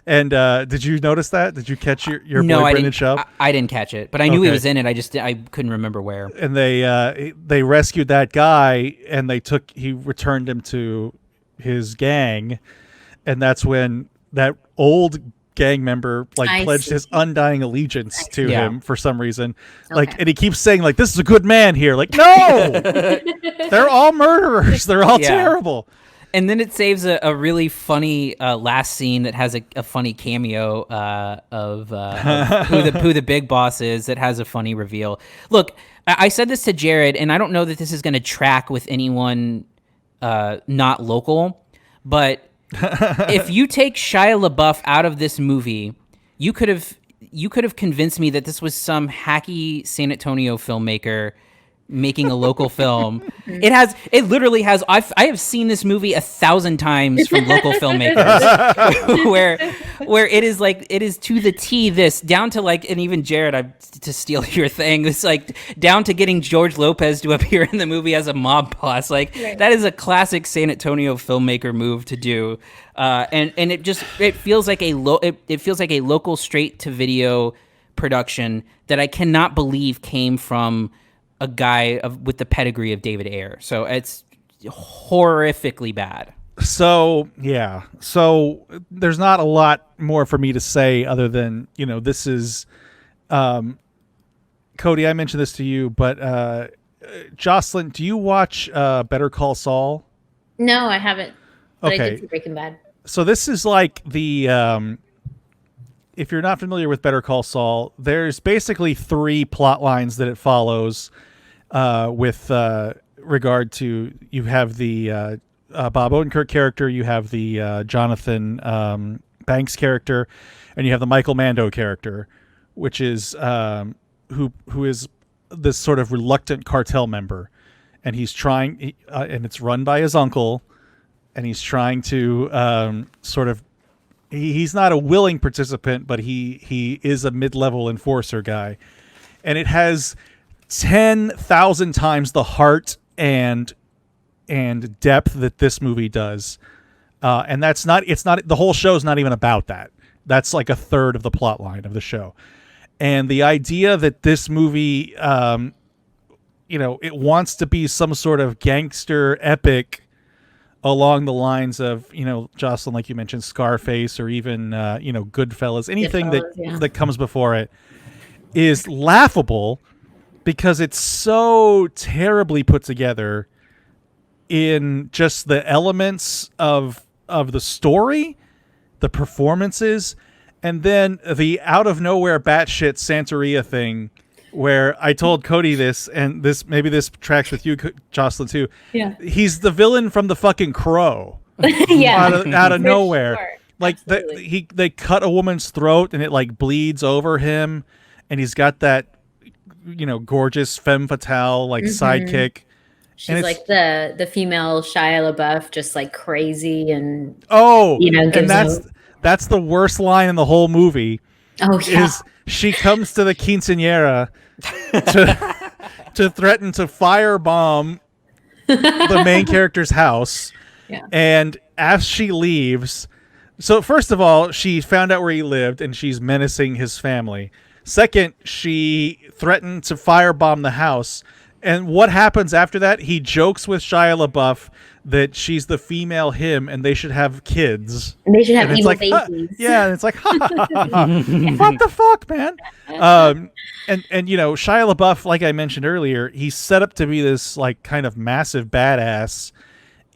And did you notice that? Did you catch your no, boy I Brendan didn't, Schaub? I didn't catch it, but I knew he was in it. I couldn't remember where. And they rescued that guy, and he returned him to his gang, and that's when that old gang member pledged his undying allegiance to him for some reason. And he keeps saying this is a good man here. No, they're all murderers. They're all terrible. And then it saves a really funny last scene that has a funny cameo of who the big boss is. That has a funny reveal. Look, I said this to Jerrod, and I don't know that this is going to track with anyone not local, but if you take Shia LaBeouf out of this movie, you could have convinced me that this was some hacky San Antonio filmmaker making a local film. It literally has. I have seen this movie 1,000 times from local filmmakers, where it is to the T. This down to and even Jerrod, to steal your thing, it's down to getting George Lopez to appear in the movie as a mob boss. That is a classic San Antonio filmmaker move to do, and it feels like a local straight to video production that I cannot believe came from a guy with the pedigree of David Ayer. So it's horrifically bad. So, yeah. So there's not a lot more for me to say other than, this is, Cody, I mentioned this to you, but Jocelyn, do you watch Better Call Saul? No, I haven't. But Okay. I did see Breaking Bad. So this is like the, if you're not familiar with Better Call Saul, there's basically 3 plot lines that it follows with regard to, you have the Bob Odenkirk character, you have the Jonathan Banks character, and you have the Michael Mando character, which is who is this sort of reluctant cartel member, and he's trying, and it's run by his uncle, and he's trying to sort of, he's not a willing participant, but he is a mid-level enforcer guy, and it has 10,000 times the heart and and depth that this movie does. And it's not the whole show's not even about that. That's like a third of the plot line of the show. And the idea that this movie, it wants to be some sort of gangster epic along the lines of, Jocelyn, like you mentioned, Scarface, or even, Goodfellas, anything that comes before it, is laughable because it's so terribly put together in just the elements of the story, the performances, and then the out of nowhere batshit Santeria thing, where I told Cody this, and maybe this tracks with you, Jocelyn, too. Yeah. He's the villain from the fucking Crow. Yeah. Out of nowhere. Sure. Like they cut a woman's throat and it like bleeds over him, and he's got that, gorgeous femme fatale like sidekick. She's like the female Shia LaBeouf, just like crazy and that's the worst line in the whole movie. Oh yeah. Is she comes to the quinceañera to threaten to firebomb the main character's house. Yeah. And as she leaves, so first of all, she found out where he lived and she's menacing his family. Second, she threatened to firebomb the house. And what happens after that? He jokes with Shia LaBeouf that she's the female him and they should have kids. And they should have evil and babies. it's like, what the fuck, man? And Shia LaBeouf, like I mentioned earlier, he's set up to be this like kind of massive badass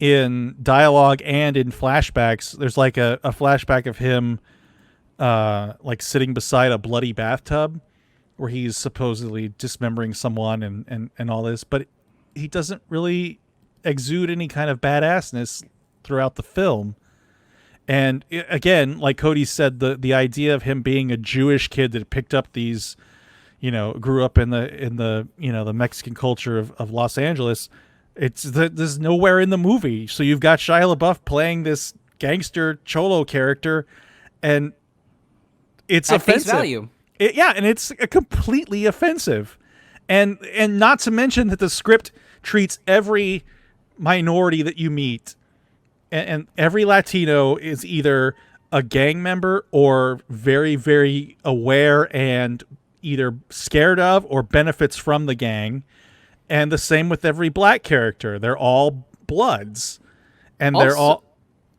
in dialogue and in flashbacks. There's like a flashback of him like sitting beside a bloody bathtub where he's supposedly dismembering someone and all this, but he doesn't really exude any kind of badassness throughout the film. And again, like Cody said, the idea of him being a Jewish kid that picked up these, grew up in the the Mexican culture of Los Angeles, there's nowhere in the movie. So you've got Shia LaBeouf playing this gangster cholo character, and it's at offensive. Face value. And it's completely offensive. And not to mention that the script treats every minority that you meet, and every Latino is either a gang member or very, very aware and either scared of or benefits from the gang. And the same with every black character. They're all Bloods. And they're all...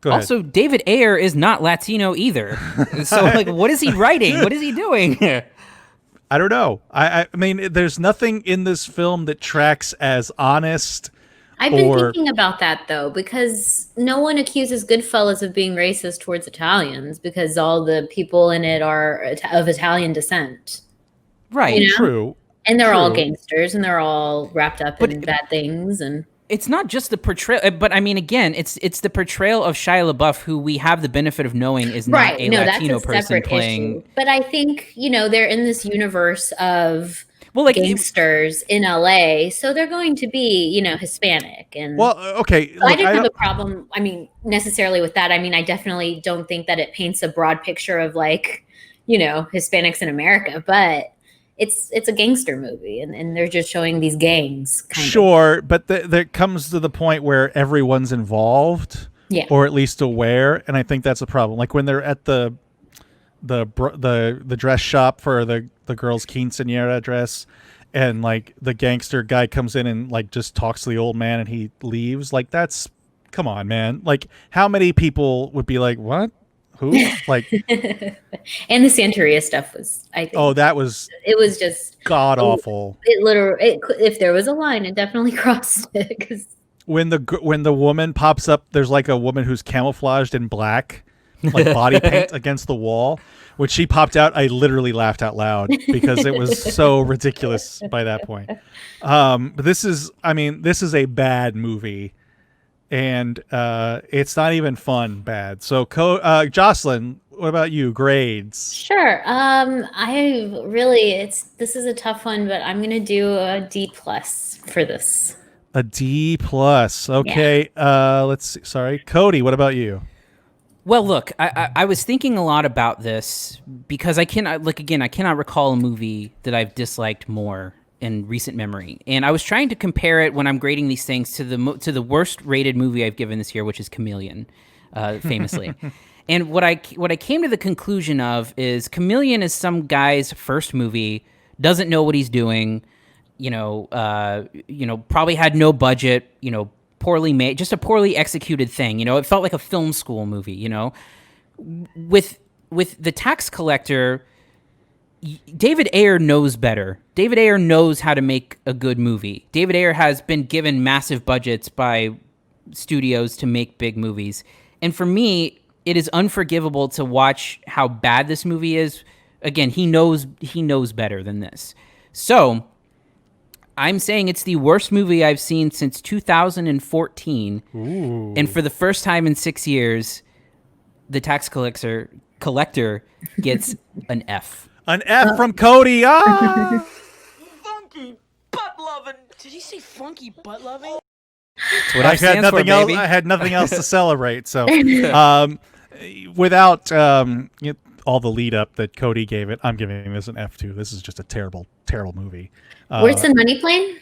Also, David Ayer is not Latino either. So, like, what is he writing? What is he doing? I don't know. I mean, there's nothing in this film that tracks as honest. I've been thinking about that, though, because no one accuses Goodfellas of being racist towards Italians because all the people in it are of Italian descent. Right. True. And they're all gangsters, and they're all wrapped up in bad things, and... It's not just the portrayal, but I mean, again, it's the portrayal of Shia LaBeouf, who we have the benefit of knowing is not a Latino person playing. Issue. But I think they're in this universe of gangsters in LA, so they're going to be Hispanic. And okay, I didn't have a problem. I mean, necessarily with that. I mean, I definitely don't think that it paints a broad picture of Hispanics in America, but. It's a gangster movie, and they're just showing these gangs. Sure, but there comes to the point where everyone's involved, or at least aware, and I think that's a problem. Like when they're at the dress shop for the girl's quinceañera dress, and like the gangster guy comes in and like just talks to the old man, and he leaves. Like come on, man. Like how many people would be like, what? Who? Like, and the Santeria stuff was, I think. Oh, that was. It was just god awful. It literally, if there was a line, it definitely crossed it. Cause... When the woman pops up, there's like a woman who's camouflaged in black, like body paint against the wall. When she popped out, I literally laughed out loud because it was so ridiculous by that point. But this is a bad movie. And it's not even fun bad. So, Jocelyn, what about you? Grades? Sure. This is a tough one, but I'm gonna do a D+ for this. A D+. Okay. Yeah. Let's see. Sorry, Cody. What about you? Well, look, I was thinking a lot about this because I cannot recall a movie that I've disliked more in recent memory. And I was trying to compare it when I'm grading these things to the worst rated movie I've given this year, which is Chameleon, famously. And what I came to the conclusion of is Chameleon is some guy's first movie, doesn't know what he's doing, probably had no budget, poorly made, just a poorly executed thing. It felt like a film school movie. With The Tax Collector, David Ayer knows better. David Ayer knows how to make a good movie. David Ayer has been given massive budgets by studios to make big movies. And for me, it is unforgivable to watch how bad this movie is. Again, he knows better than this. So I'm saying it's the worst movie I've seen since 2014. Ooh. And for the first time in 6 years, The Tax Collector gets an F. An F from Cody. Ah! Funky butt loving. Did he say funky butt loving? That's what I had nothing for, else. baby. I had nothing else to celebrate. So, without all the lead up that Cody gave it, I'm giving this an F too. This is just a terrible, terrible movie. Worse than Money Plane?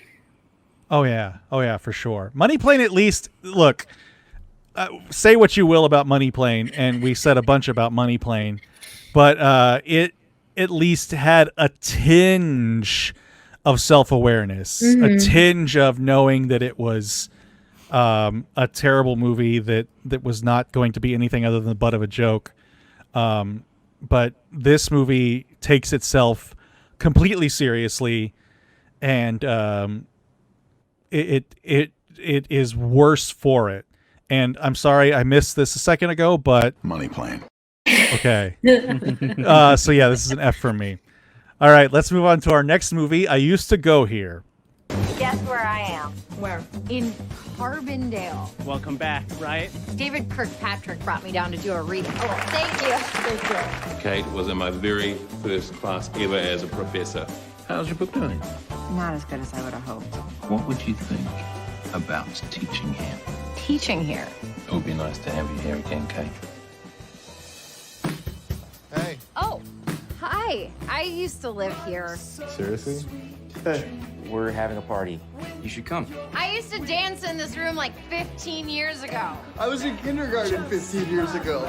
Oh yeah, for sure. Money Plane, at least. Look, say what you will about Money Plane, and we said a bunch about Money Plane, but it at least had a tinge of self-awareness, a tinge of knowing that it was a terrible movie that was not going to be anything other than the butt of a joke. But this movie takes itself completely seriously, and it is worse for it. And I'm sorry I missed this a second ago, but Money Plane. Okay. So yeah, this is an F for me. All right, let's move on to our next movie. I Used to Go Here. Guess where I am? Where? In Carbondale. Welcome back, right? David Kirkpatrick brought me down to do a reading. Oh, thank you. Thank you. Kate was in my very first class ever as a professor. How's your book doing? Not as good as I would have hoped. What would you think about teaching here? Teaching here. It would be nice to have you here again, Kate. Hey. Oh, hi. I used to live here. Seriously? We're having a party. You should come. I used to dance in this room like 15 years ago. I was in kindergarten 15 years ago.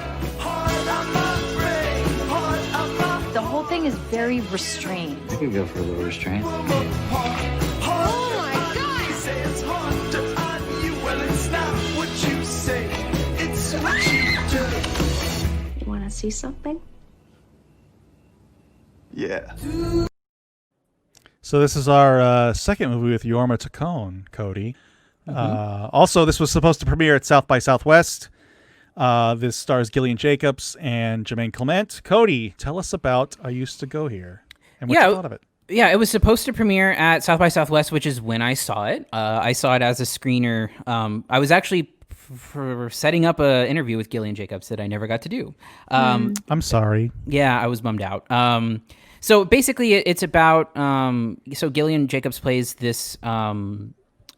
The whole thing is very restrained. I could go for a little restraint. Oh my God! You want to see something? Yeah. So this is our second movie with Jorma Taccone, Cody. Also, this was supposed to premiere at South by Southwest. This stars Gillian Jacobs and Jermaine Clement. Cody, tell us about I Used to Go Here and what you thought of it. Yeah, it was supposed to premiere at South by Southwest, which is when I saw it. I saw it as a screener. I was actually for setting up an interview with Gillian Jacobs that I never got to do. I'm sorry. Yeah, I was bummed out. So basically, it's about so Gillian Jacobs plays this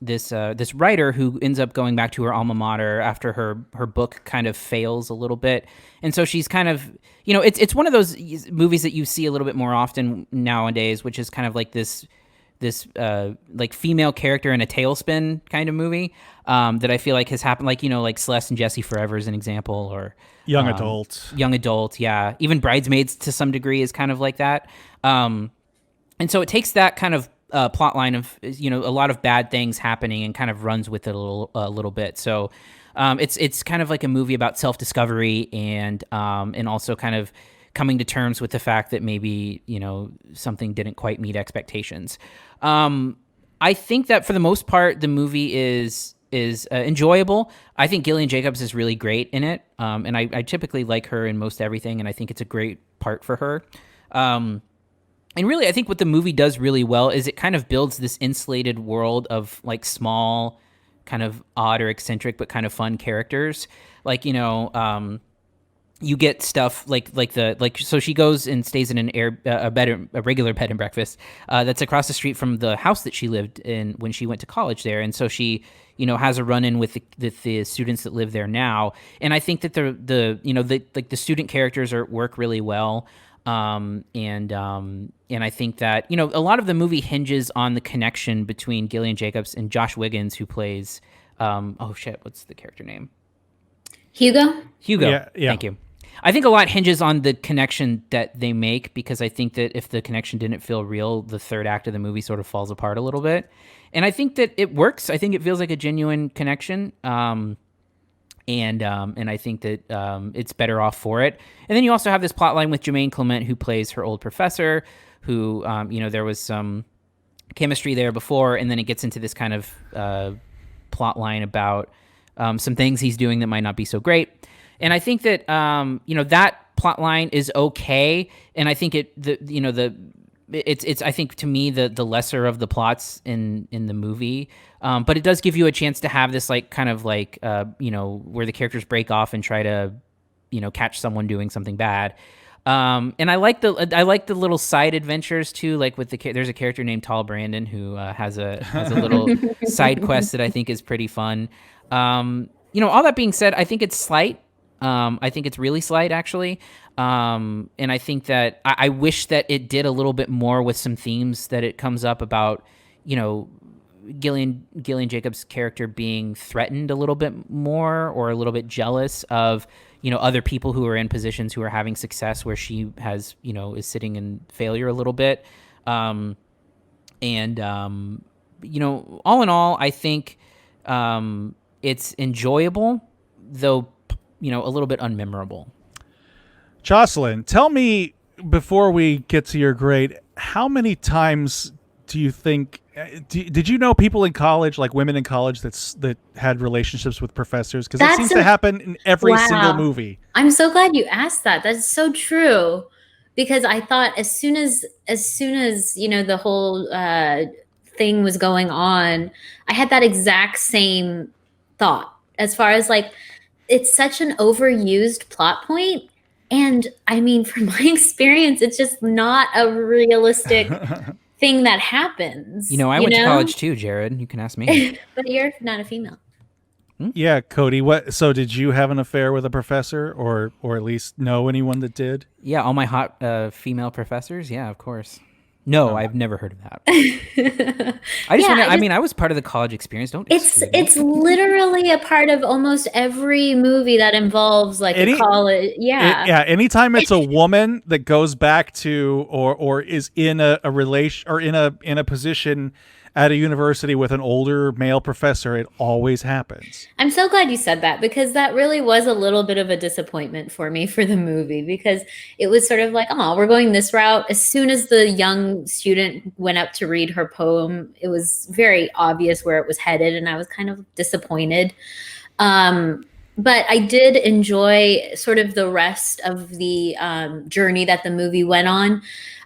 this writer who ends up going back to her alma mater after her book kind of fails a little bit, and so she's kind of it's one of those movies that you see a little bit more often nowadays, which is kind of like this like female character in a tailspin kind of movie that I feel like has happened, like Celeste and Jesse Forever is an example, or Young adult, yeah. Even Bridesmaids to some degree is kind of like that. And so it takes that kind of plot line of a lot of bad things happening and kind of runs with it a little bit. So it's kind of like a movie about self-discovery and also kind of coming to terms with the fact that maybe something didn't quite meet expectations. I think that for the most part the movie is enjoyable. I think Gillian Jacobs is really great in it, and I typically like her in most everything, and I think it's a great part for her. And really, I think what the movie does really well is it kind of builds this insulated world of like small, kind of odd or eccentric but kind of fun characters. Like you get stuff so she goes and stays in a regular bed and breakfast that's across the street from the house that she lived in when she went to college there, and so she has a run-in with the students that live there now, and I think that the student characters work really well. And I think that, you know, a lot of the movie hinges on the connection between Gillian Jacobs and Josh Wiggins, who plays, what's the character name? Hugo. Yeah. Thank you. I think a lot hinges on the connection that they make, because I think that if the connection didn't feel real, the third act of the movie sort of falls apart a little bit. And I think that it works. I think it feels like a genuine connection. And I think that it's better off for it. And then you also have this plot line with Jermaine Clement, who plays her old professor, who, there was some chemistry there before, and then it gets into this kind of plot line about some things he's doing that might not be so great. And I think that, that plot line is okay. And I think it's I think to me the lesser of the plots in the movie, but it does give you a chance to have this like kind of like where the characters break off and try to catch someone doing something bad. And I like the little side adventures too, like with there's a character named Tall Brandon who has a little side quest that I think is pretty fun. All that being said, I think it's slight. I think it's really slight, actually. And I think that I wish that it did a little bit more with some themes that it comes up about, Gillian Jacobs' character being threatened a little bit more, or a little bit jealous of, other people who are in positions who are having success where she has, is sitting in failure a little bit. All in all, I think it's enjoyable, though, a little bit unmemorable. Jocelyn, tell me, before we get to your grade, how many times do you think, did you know people in college, like women in college, that had relationships with professors? Because it seems to happen in every single movie. I'm so glad you asked that. That's so true. Because I thought as soon as the whole thing was going on, I had that exact same thought, as far as like, it's such an overused plot point. And I mean, from my experience, it's just not a realistic thing that happens. I went to college too, Jerrod. You can ask me. But you're not a female. Yeah, Cody. So did you have an affair with a professor, or at least know anyone that did? Yeah, all my hot female professors. Yeah, of course. No, I've never heard of that. I was part of the college experience. It's literally a part of almost every movie that involves like a college. Yeah. Anytime it's a woman that goes back to or is in a relation or in a position at a university with an older male professor, it always happens. I'm so glad you said that, because that really was a little bit of a disappointment for me for the movie, because it was sort of like, oh, we're going this route. As soon as the young student went up to read her poem, it was very obvious where it was headed, and I was kind of disappointed. But I did enjoy sort of the rest of the journey that the movie went on.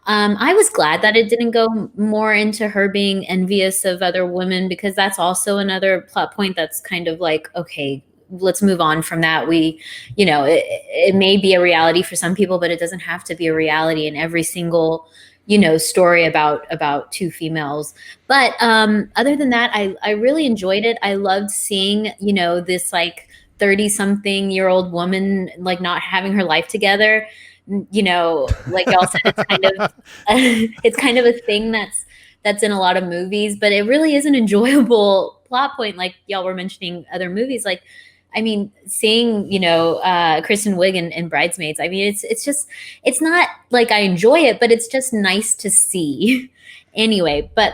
I was glad that it didn't go more into her being envious of other women, because that's also another plot point that's kind of like, okay, let's move on from that. It may be a reality for some people, but it doesn't have to be a reality in every single, story about two females. But other than that, I really enjoyed it. I loved seeing, this like 30-something-year-old woman like not having her life together. Like y'all said, it's kind of a thing that's in a lot of movies, but it really is an enjoyable plot point. Like y'all were mentioning other movies, like, I mean, seeing, Kristen Wiig in Bridesmaids. I mean, it's not like I enjoy it, but it's just nice to see anyway. But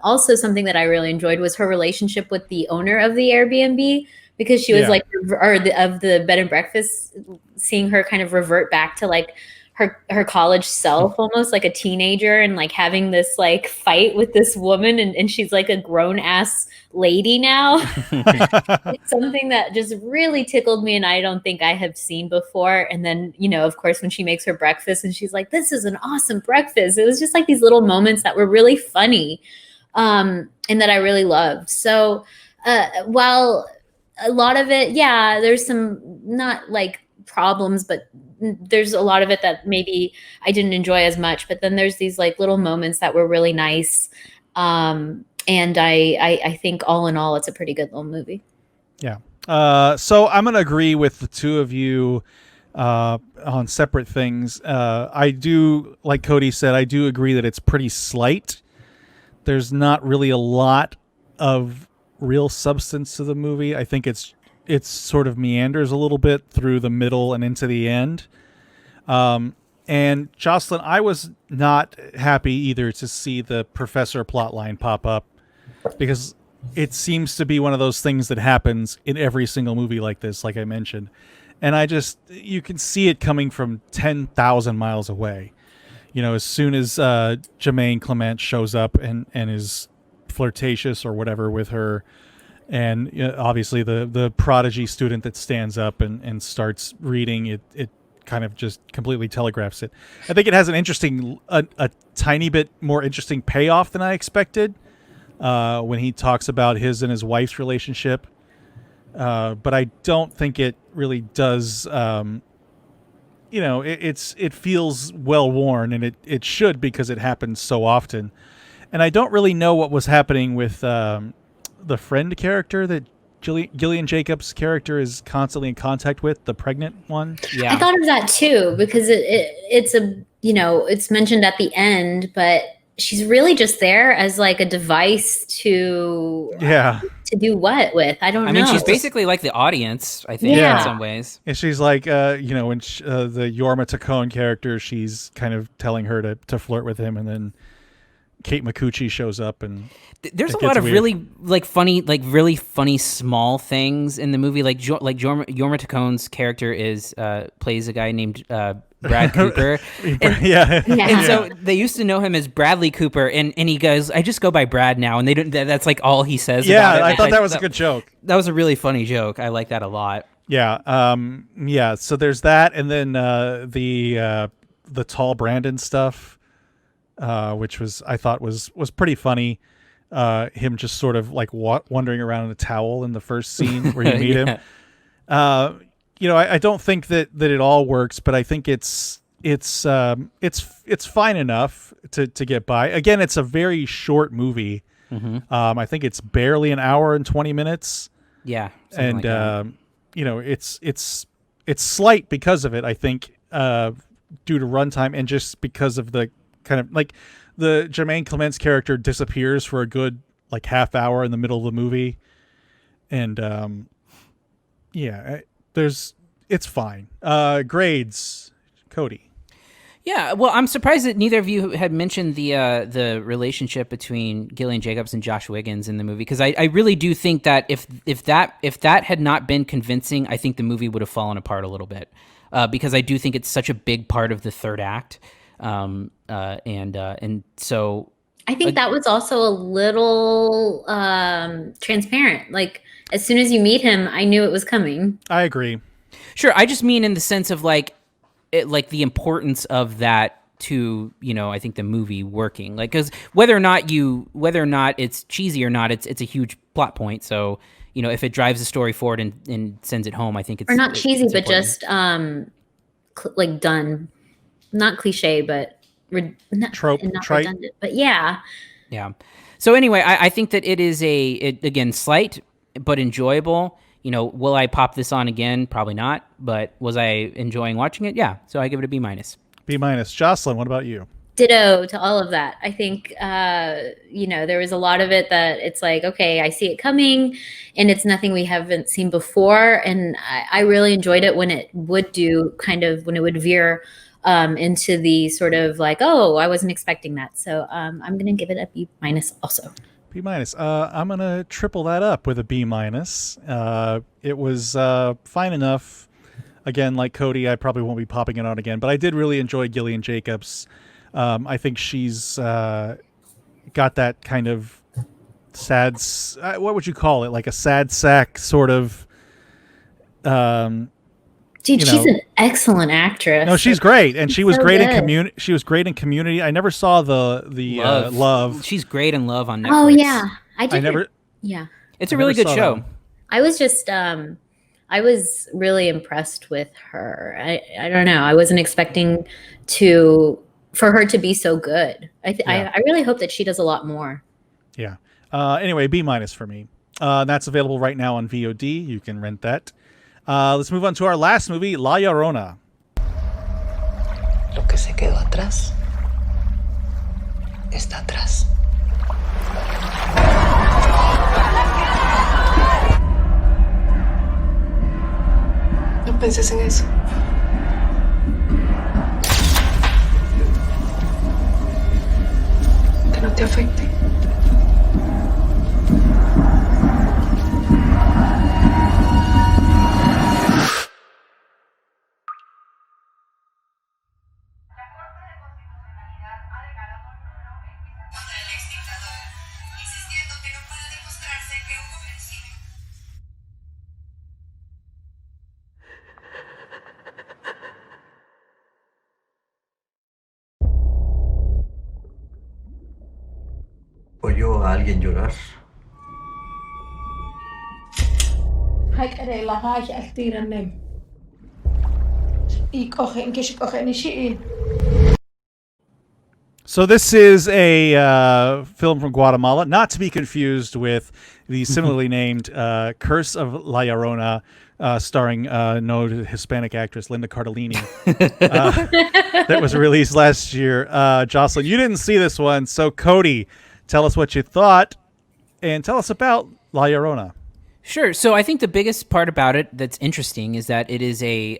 also something that I really enjoyed was her relationship with the owner of the Airbnb, because she was of the bed and breakfast, seeing her kind of revert back to like her college self, almost like a teenager, and like having this like fight with this woman, and she's like a grown ass lady now. It's something that just really tickled me, and I don't think I have seen before. And then, of course, when she makes her breakfast and she's like, this is an awesome breakfast. It was just like these little moments that were really funny, and that I really loved. So while a lot of it, there's some not like problems, but there's a lot of it that maybe I didn't enjoy as much. But then there's these like little moments that were really nice. And I think all in all, it's a pretty good little movie. Yeah. So I'm going to agree with the two of you on separate things. I do, like Cody said, I do agree that it's pretty slight. There's not really a lot of real substance to the movie. I think it's sort of meanders a little bit through the middle and into the end. And Jocelyn, I was not happy either to see the professor plotline pop up, because it seems to be one of those things that happens in every single movie like this, like I mentioned. And you can see it coming from 10,000 miles away. You know, as soon as Jermaine Clement shows up and is flirtatious or whatever with her, and obviously the prodigy student that stands up and starts reading, it kind of just completely telegraphs it. I think it has an interesting, a tiny bit more interesting payoff than I expected when he talks about his and his wife's relationship. But I don't think it really does. It feels well worn, and it should, because it happens so often. And I don't really know what was happening with the friend character that Gillian Jacobs' character is constantly in contact with, the pregnant one. Yeah, I thought of that too, because it's mentioned at the end, but she's really just there as like a device to do what with? I don't know. I mean, she's basically like the audience, I think, in some ways. And she's like, when the Yorma Tacone character, she's kind of telling her to flirt with him, and then Kate McCucci shows up, and there's a lot of really really funny small things in the movie. Like Yorma Tacone's character plays a guy named Brad Cooper. And so they used to know him as Bradley Cooper, and he goes, "I just go by Brad now," and they don't. That's like all he says. Yeah, about it. I thought that was a good joke. That was a really funny joke. I like that a lot. Yeah. So there's that, and then the tall Brandon stuff, which I thought was pretty funny. Him just sort of like wandering around in a towel in the first scene where you meet him. I don't think that it all works, but I think it's fine enough to get by. Again, it's a very short movie. Mm-hmm. I think it's barely an hour and 20 minutes. Yeah, and it's slight because of it. I think due to runtime, and just because of the kind of like the Jermaine Clement's character disappears for a good like half hour in the middle of the movie, and it's fine. Grades, Cody. Yeah, well, I'm surprised that neither of you had mentioned the relationship between Gillian Jacobs and Josh Wiggins in the movie, because I really do think that if that had not been convincing, I think the movie would have fallen apart a little bit, because I do think it's such a big part of the third act, and so I think that was also a little transparent. Like as soon as you meet him, I knew it was coming. I agree. Sure, I just mean in the sense of like the importance of that to, I think the movie working, like, because whether or not it's cheesy or not, it's a huge plot point. So, if it drives the story forward and sends it home, I think it's or not cheesy, but important. just like done, not cliche, but trope, not redundant. But yeah. So anyway, I think that it is again slight but enjoyable. Will I pop this on again? Probably not. But was I enjoying watching it? Yeah. So I give it a B-. B-. Jocelyn, what about you? Ditto to all of that. I think, there was a lot of it that it's like, okay, I see it coming, and it's nothing we haven't seen before. And I really enjoyed it when it would when it would veer into the sort of like, oh, I wasn't expecting that. So I'm going to give it a B- also. B-. I'm going to triple that up with a B-. It was fine enough. Again, like Cody, I probably won't be popping it on again, but I did really enjoy Gillian Jacobs. I think she's got that kind of sad, what would you call it? Like a sad sack sort of. Dude, she's an excellent actress. No, she's great, and she was great good. in Community. She was great in Community. I never saw the Love. She's great in Love on Netflix. Oh yeah, Yeah, it's a really good show. I was just I was really impressed with her. I don't know. I wasn't expecting for her to be so good. I really hope that she does a lot more. Yeah. Anyway, B- for me. That's available right now on VOD. You can rent that. Let's move on to our last movie, La Llorona. Lo que se quedó atrás está atrás. No penses en eso. Que no te afecte. ¿Oyó a alguien llorar? So this is a film from Guatemala, not to be confused with the similarly named Curse of La Llorona, starring noted Hispanic actress Linda Cardellini, that was released last year. Jocelyn, you didn't see this one, so Cody, tell us what you thought, and tell us about La Llorona. Sure. So I think the biggest part about it that's interesting is that it is a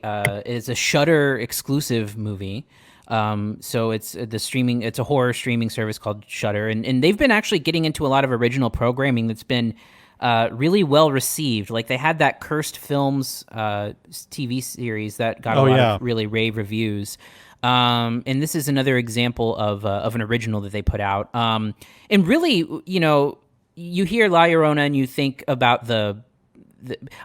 Shudder exclusive movie. So it's a horror streaming service called Shudder, and they've been actually getting into a lot of original programming that's been really well received. Like they had that Cursed Films TV series that got a lot of really rave reviews. And this is another example of an original that they put out. And really, you know, you hear La Llorona and you think about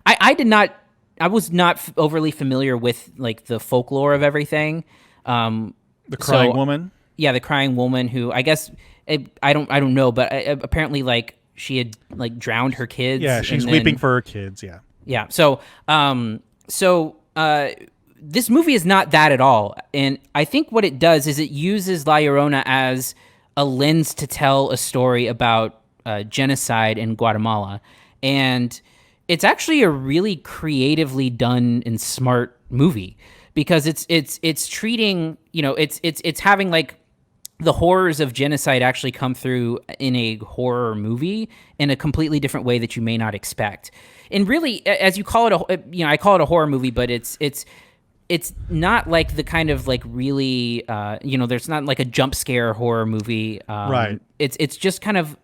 I was not overly familiar with like the folklore of everything. The crying woman. Yeah, the crying woman who I guess I don't know, but apparently like she had like drowned her kids. Yeah, she's weeping for her kids. Yeah. Yeah. So this movie is not that at all, and I think what it does is it uses La Llorona as a lens to tell a story about genocide in Guatemala, and it's actually a really creatively done and smart movie because it's treating, you know, it's having like the horrors of genocide actually come through in a horror movie in a completely different way that you may not expect. And really, as you call it, I call it a horror movie, but it's not like the kind of like really, there's not like a jump scare horror movie. Right. It's just kind of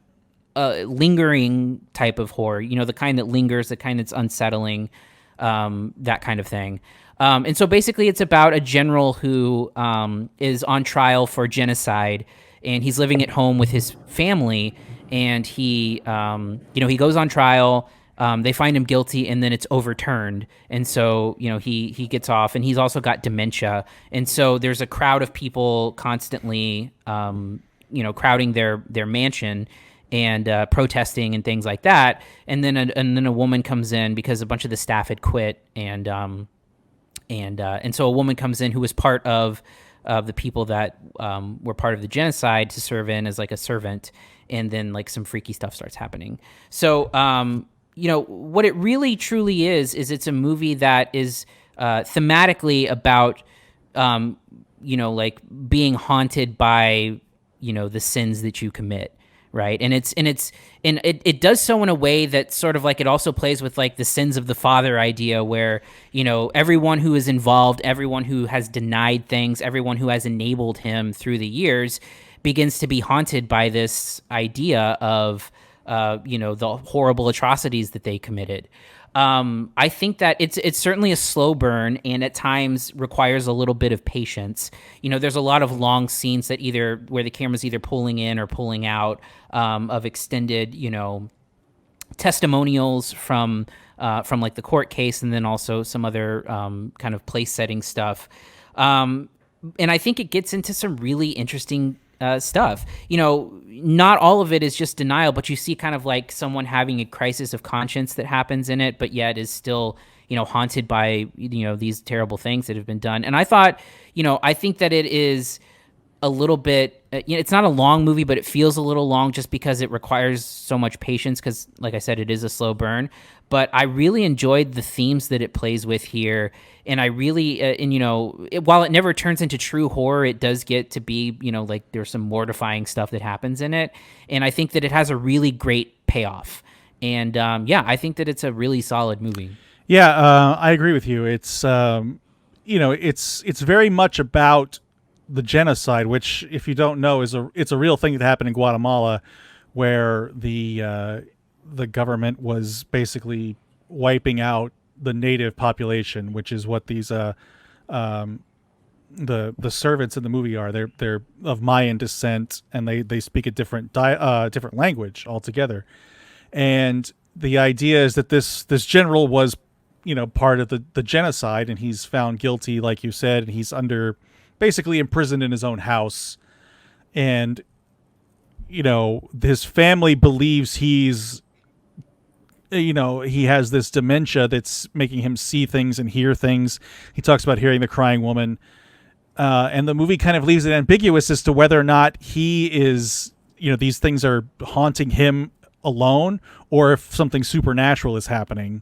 a lingering type of horror, you know, the kind that lingers, the kind that's unsettling, that kind of thing. And so basically it's about a general who is on trial for genocide, and he's living at home with his family, and he goes on trial. They find him guilty, and then it's overturned. And so, you know, he gets off, and he's also got dementia. And so there's a crowd of people constantly, crowding their mansion and protesting and things like that. And then a woman comes in because a bunch of the staff had quit, and so a woman comes in who was part of the people that were part of the genocide to serve in as like a servant, and then like some freaky stuff starts happening. So what it really truly is it's a movie that is thematically about like being haunted by the sins that you commit. Right. And it does so in a way that sort of like it also plays with like the sins of the father idea where, everyone who is involved, everyone who has denied things, everyone who has enabled him through the years begins to be haunted by this idea of, the horrible atrocities that they committed. I think that it's certainly a slow burn and at times requires a little bit of patience. There's a lot of long scenes that where the camera's either pulling in or pulling out of extended, testimonials from like the court case, and then also some other kind of place setting stuff. And I think it gets into some really interesting stuff. Not all of it is just denial, but you see kind of like someone having a crisis of conscience that happens in it, but yet is still, haunted by, these terrible things that have been done. And I thought, I think that it is a little bit, it's not a long movie, but it feels a little long just because it requires so much patience because, like I said, it is a slow burn. But I really enjoyed the themes that it plays with here. And I really, while it never turns into true horror, it does get to be, like there's some mortifying stuff that happens in it. And I think that it has a really great payoff. And I think that it's a really solid movie. Yeah, I agree with you. It's, it's very much about the genocide, which, if you don't know, it's a real thing that happened in Guatemala, where the government was basically wiping out the native population, which is what these the servants in the movie are. They're of Mayan descent, and they speak a different language altogether. And the idea is that this general was, part of the genocide, and he's found guilty, like you said, and he's basically imprisoned in his own house. And, his family believes he's, he has this dementia that's making him see things and hear things. He talks about hearing the crying woman. And the movie kind of leaves it ambiguous as to whether or not he is, these things are haunting him alone, or if something supernatural is happening.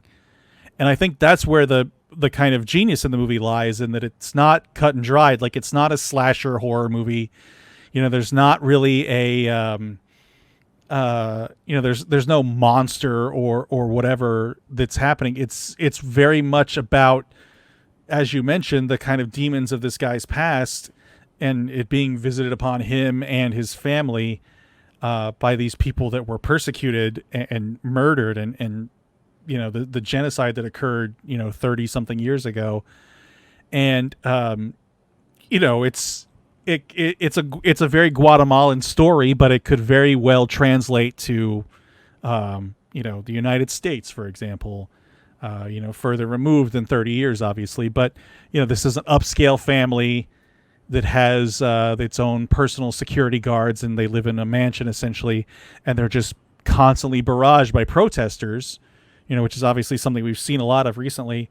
And I think that's where the kind of genius in the movie lies, in that it's not cut and dried. Like, it's not a slasher horror movie. There's not really a, there's no monster or whatever that's happening. It's very much about, as you mentioned, the kind of demons of this guy's past, and it being visited upon him and his family by these people that were persecuted and murdered, and the genocide that occurred 30 something years ago. And it's a very Guatemalan story, but it could very well translate to the United States, for example, further removed than 30 years, obviously. But this is an upscale family that has its own personal security guards, and they live in a mansion essentially, and they're just constantly barraged by protesters, which is obviously something we've seen a lot of recently.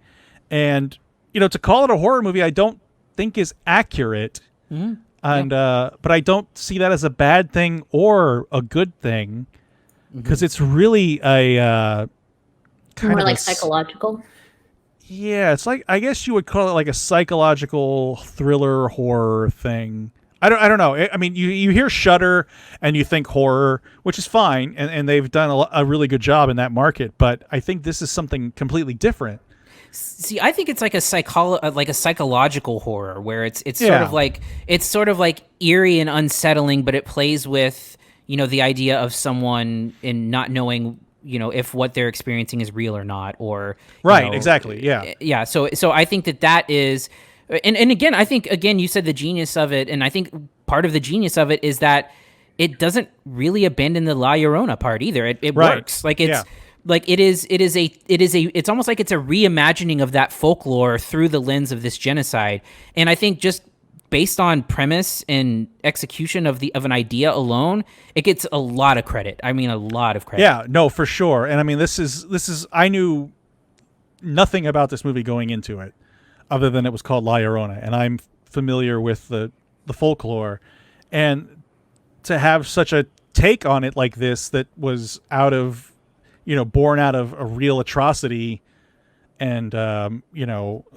And to call it a horror movie, I don't think is accurate. Mm-hmm. And but I don't see that as a bad thing or a good thing, because it's really a kind more of like psychological. Yeah, it's like, I guess you would call it like a psychological thriller horror thing. I don't know. I mean, you hear Shudder and you think horror, which is fine, and they've done a really good job in that market. But I think this is something completely different. See, I think it's like a psychological horror, where it's sort of like eerie and unsettling, but it plays with the idea of someone in not knowing if what they're experiencing is real or not, or exactly, yeah. So I think that is. And again, I think, you said the genius of it, and I think part of the genius of it is that it doesn't really abandon the La Llorona part either. It works. Like it's it's almost like it's a reimagining of that folklore through the lens of this genocide. And I think just based on premise and execution of an idea alone, it gets a lot of credit. I mean, a lot of credit. Yeah, no, for sure. And I mean, this is I knew nothing about this movie going into it, other than it was called La Llorona, and I'm familiar with the folklore, and to have such a take on it like this that was born out of a real atrocity, and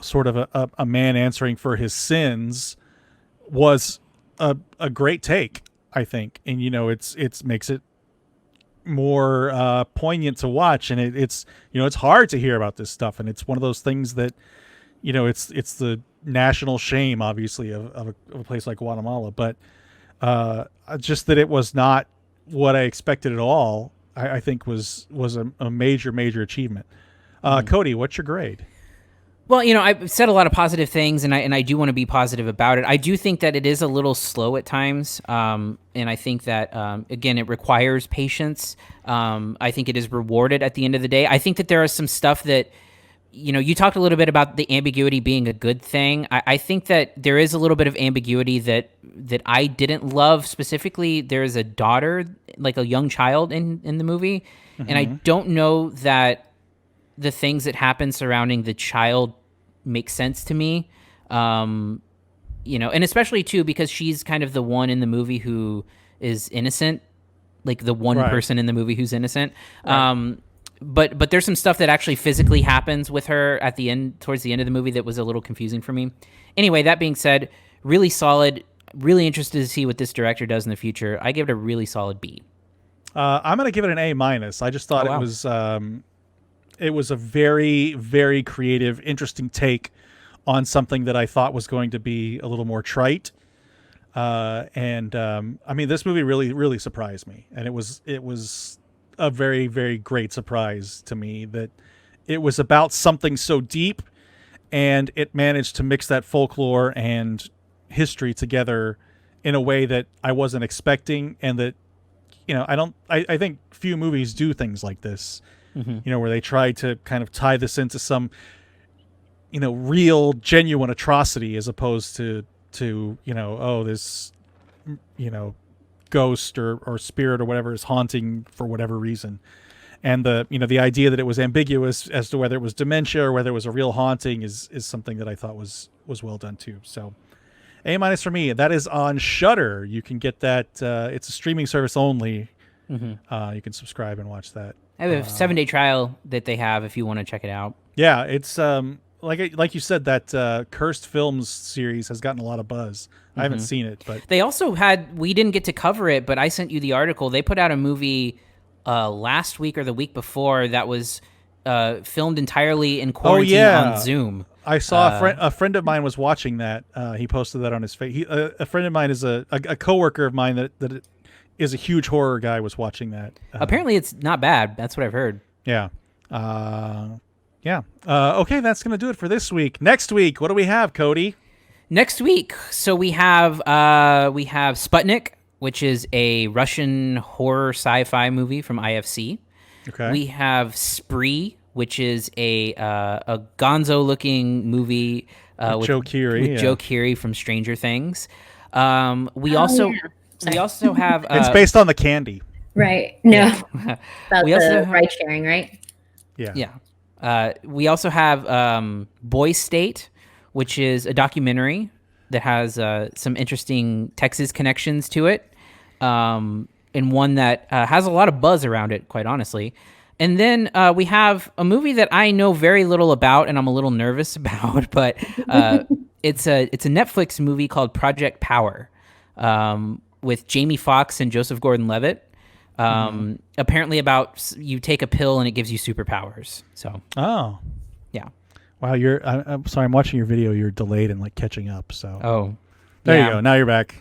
sort of a man answering for his sins, was a great take, I think. And it's makes it more poignant to watch, and it's hard to hear about this stuff, and it's one of those things that it's the national shame, obviously, of a place like Guatemala. But just that it was not what I expected at all, I think was a major achievement. Cody, what's your grade? Well, I've said a lot of positive things, and I do want to be positive about it. I do think that it is a little slow at times, and I think that, again, it requires patience. I think it is rewarded at the end of the day. I think that there is some stuff that, you talked a little bit about the ambiguity being a good thing. I think that there is a little bit of ambiguity that I didn't love. Specifically, there is a daughter, like a young child in the movie, and I don't know that the things that happen surrounding the child make sense to me. and especially too because she's kind of the one in the movie who is innocent, like the one person in the movie who's innocent. Right. But there's some stuff that actually physically happens with her at the end, towards the end of the movie, that was a little confusing for me. Anyway, that being said, really solid. Really interested to see what this director does in the future. I give it a really solid B. I'm going to give it an A-. I just thought it was a very, very creative, interesting take on something that I thought was going to be a little more trite. I mean, this movie really, really surprised me, and it was a very, very great surprise to me that it was about something so deep, and it managed to mix that folklore and history together in a way that I wasn't expecting, and that, I think few movies do things like this, where they try to kind of tie this into some, real, genuine atrocity, as opposed to this, ghost or spirit or whatever is haunting for whatever reason. And the idea that it was ambiguous as to whether it was dementia or whether it was a real haunting is something that I thought was well done too. So A- for me. That is on Shudder. You can get that. It's a streaming service only. You can subscribe and watch that. I have a 7-day trial that they have if you want to check it out. Yeah, it's like you said, that Cursed Films series has gotten a lot of buzz. I haven't seen it, but they also we didn't get to cover it, but I sent you the article. They put out a movie last week or the week before that was filmed entirely in quarantine on Zoom. I saw a friend of mine was watching that. He posted that on his face. A friend of mine is a coworker of mine that is a huge horror guy, was watching that. Apparently it's not bad. That's what I've heard. Yeah. Okay, that's going to do it for this week. Next week, what do we have, Cody? Next week, so we have Sputnik, which is a Russian horror sci-fi movie from IFC. Okay. We have Spree, which is a gonzo-looking movie with Joe Keery, Joe Keery from Stranger Things. We also have. It's based on the candy. Right. No. Yeah. About the ride sharing, right? Yeah. Yeah. We also have Boy State, which is a documentary that has some interesting Texas connections to it, and one that has a lot of buzz around it, quite honestly. And then we have a movie that I know very little about, and I'm a little nervous about, but it's a Netflix movie called Project Power, with Jamie Foxx and Joseph Gordon-Levitt. Apparently about you take a pill and it gives you superpowers. So. Oh. Yeah. Wow, I'm sorry, I'm watching your video. You're delayed and catching up. So. Oh. There you go. Now you're back.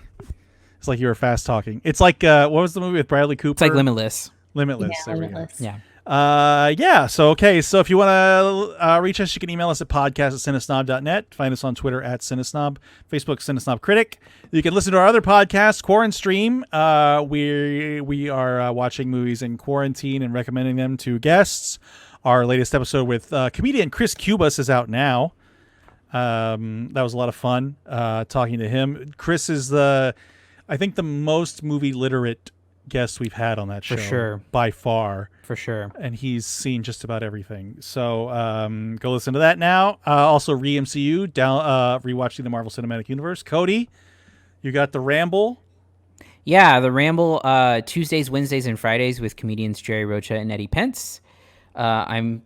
It's like you were fast talking. It's like what was the movie with Bradley Cooper? It's like Limitless. Limitless. Yeah, there Limitless. We go. Yeah. So if you want to reach us, you can email us at podcast@cinesnob.net. Find us on Twitter at CineSnob, Facebook CineSnob Critic. You can listen to our other podcast, Quarantine Stream. We are watching movies in quarantine and recommending them to guests. Our latest episode with comedian Chris Cubas is out now. That was a lot of fun talking to him. Chris is I think the most movie literate guest we've had on that show. For sure. By far. For sure. And he's seen just about everything. So go listen to that now. Also, Re-MCU, rewatching the Marvel Cinematic Universe. Cody, you got The Ramble. Yeah, The Ramble, Tuesdays, Wednesdays, and Fridays with comedians Jerry Rocha and Eddie Pence. I'm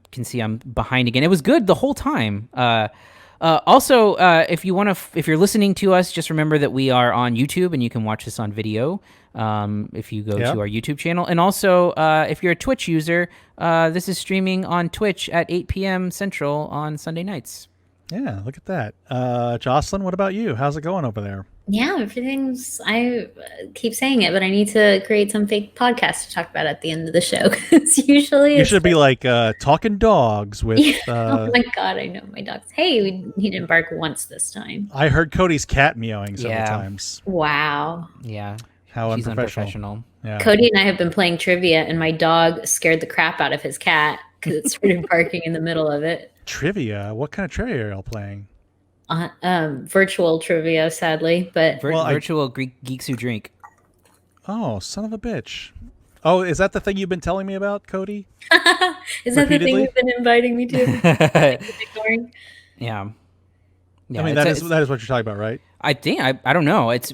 behind again. It was good the whole time. Also, if you're listening to us, just remember that we are on YouTube and you can watch this on video. If you go to our YouTube channel, and also if you're a Twitch user, this is streaming on Twitch at 8 p.m. Central on Sunday nights. Yeah, look at that. Jocelyn, what about you? How's it going over there? Yeah, I keep saying it, but I need to create some fake podcast to talk about at the end of the show. Because usually you should be like Talking Dogs with. Oh my God, I know my dogs. Hey, he didn't bark once this time. I heard Cody's cat meowing several times. Wow. Yeah. How She's unprofessional. Yeah. Cody and I have been playing trivia, and my dog scared the crap out of his cat because it started barking in the middle of it. Trivia? What kind of trivia are y'all playing? Virtual trivia, sadly, but virtual Greek Geeks Who Drink. Oh, son of a bitch! Oh, is that the thing you've been telling me about, Cody? Is that the thing you've been inviting me to? Yeah. Yeah, I mean, that is what you're talking about, right? I think I don't know. Is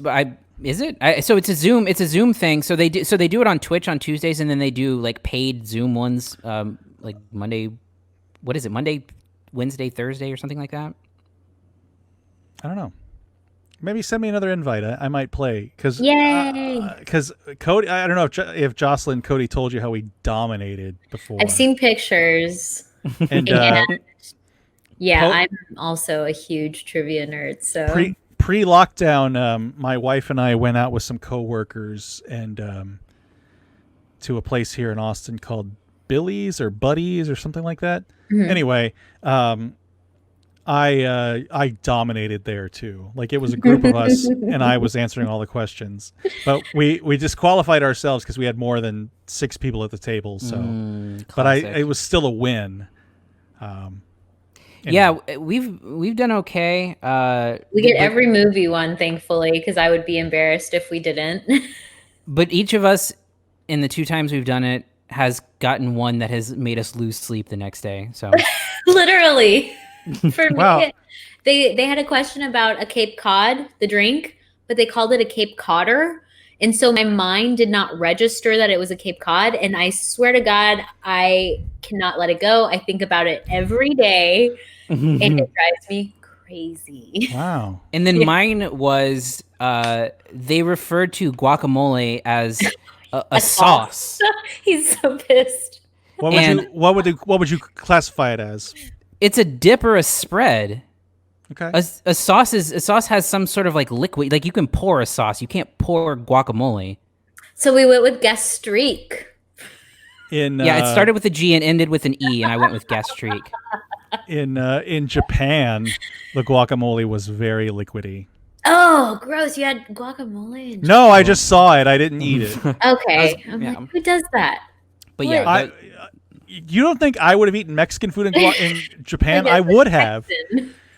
it? So it's a Zoom thing. So they do it on Twitch on Tuesdays, and then they do like paid Zoom ones, like Monday. What is it? Monday, Wednesday, Thursday, or something like that. I don't know. Maybe send me another invite. I might play because Cody. I don't know if Jocelyn Cody told you how we dominated before. I've seen pictures. And I'm also a huge trivia nerd. So pre-lockdown, my wife and I went out with some coworkers and to a place here in Austin called Billy's or Buddy's or something like that. Mm-hmm. Anyway, I dominated there too. Like it was a group of us, and I was answering all the questions. But we disqualified ourselves because we had more than 6 people at the table. So, but it was still a win. Anyway. Yeah, we've done okay. We get every movie one, thankfully, because I would be embarrassed if we didn't. But each of us, in the 2 times we've done it, has gotten one that has made us lose sleep the next day. So literally. For me, wow. They had a question about a Cape Cod, the drink, but they called it a Cape Codder. And so my mind did not register that it was a Cape Cod. And I swear to God, I cannot let it go. I think about it every day and it drives me crazy. Wow. And then mine was they referred to guacamole as a sauce. He's so pissed. What would you classify it as? It's a dip or a spread. Okay. A sauce has some sort of like liquid. Like you can pour a sauce. You can't pour guacamole. So we went with gastrique. It started with a G and ended with an E, and I went with gastrique. In Japan, the guacamole was very liquidy. Oh, gross! You had guacamole. In Japan? No, I just saw it. I didn't eat it. Okay, like, who does that? But yeah, you don't think I would have eaten Mexican food in Japan? I would have.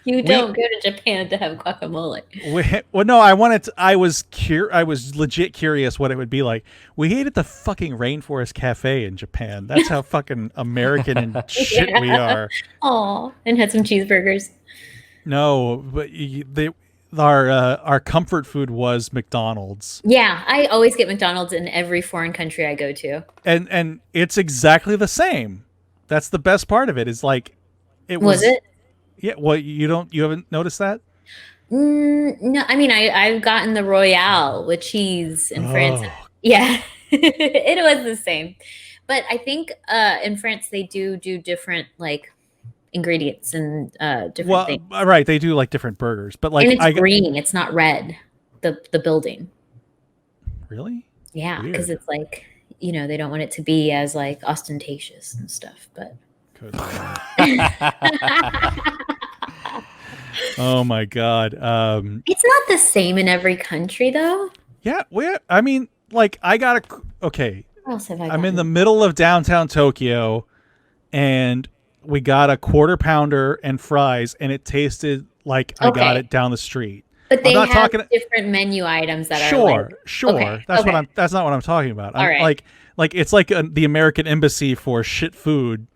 You don't go to Japan to have guacamole. I was legit curious what it would be like. We ate at the fucking Rainforest Cafe in Japan. That's how fucking American and shit we are. Aw, and had some cheeseburgers. No, but our comfort food was McDonald's. Yeah, I always get McDonald's in every foreign country I go to. And it's exactly the same. That's the best part of it. Is like it was. Was it? Yeah. Well, you haven't noticed that? No, I mean I've gotten the Royale with cheese in France. Yeah, it was the same. But I think in France they do different like ingredients and different things. Right, they do like different burgers, but like and it's green, it's not red. The building. Really? Yeah, because it's like they don't want it to be as like ostentatious and stuff. But oh my God, it's not the same in every country though. Yeah, I mean, like I'm in the middle of downtown Tokyo, and we got a quarter pounder and fries, and it tasted like I got it down the street. But they have different menu items that are sure. Okay. That's not what I'm talking about. All right. Like it's like the American embassy for shit food.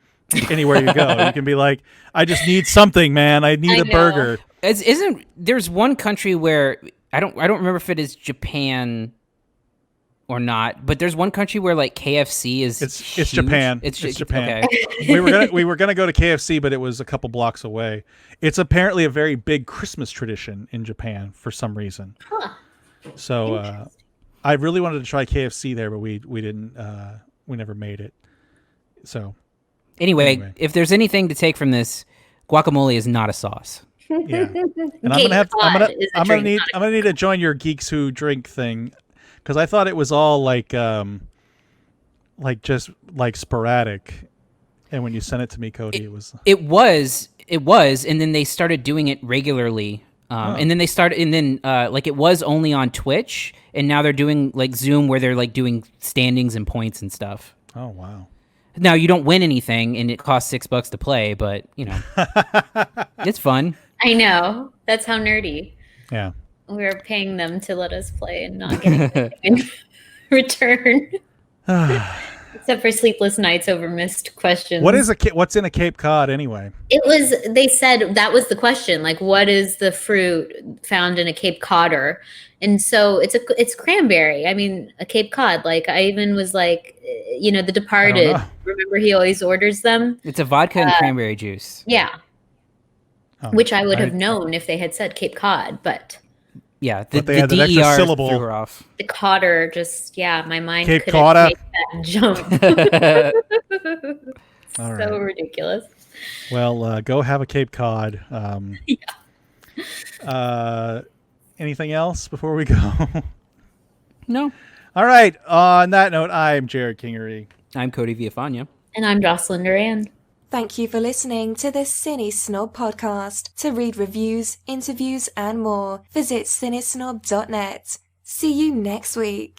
Anywhere you go, you can be like, I just need something, man. I need a burger. There's one country where I don't remember if it is Japan or not, but there's one country where like KFC is it's huge. Japan. It's Japan. Okay. we were gonna go to KFC, but it was a couple blocks away. It's apparently a very big Christmas tradition in Japan for some reason. Huh. So I really wanted to try KFC there, but we didn't. We never made it. So anyway, if there's anything to take from this, guacamole is not a sauce. Yeah, and I'm gonna need to join your Geeks Who Drink thing. Because I thought it was all like just like sporadic, and when you sent it to me, Cody, it was, and then they started doing it regularly, and then like it was only on Twitch, and now they're doing like Zoom where they're like doing standings and points and stuff. Oh wow! Now you don't win anything, and it costs $6 to play, but it's fun. I know, that's how nerdy. Yeah. We were paying them to let us play and not getting anything in return. Except for sleepless nights over missed questions. What's in a Cape Cod anyway? They said that was the question. Like, what is the fruit found in a Cape Codder? And so it's cranberry. I mean, a Cape Cod. Like, I even was like, The Departed. Remember, he always orders them. It's a vodka and cranberry juice. Yeah. Which I would have known if they had said Cape Cod, but. Yeah, the DER syllable. Threw her off. The Cotter my mind Cape couldn't Codder. make that jump. All So right. ridiculous. Well, go have a Cape Cod. Anything else before we go? No. All right. On that note, I'm Jerrod Kingery. I'm Cody Villafana. And I'm Jocelyn Durand. Thank you for listening to the CineSnob Podcast. To read reviews, interviews, and more, visit cinesnob.net. See you next week.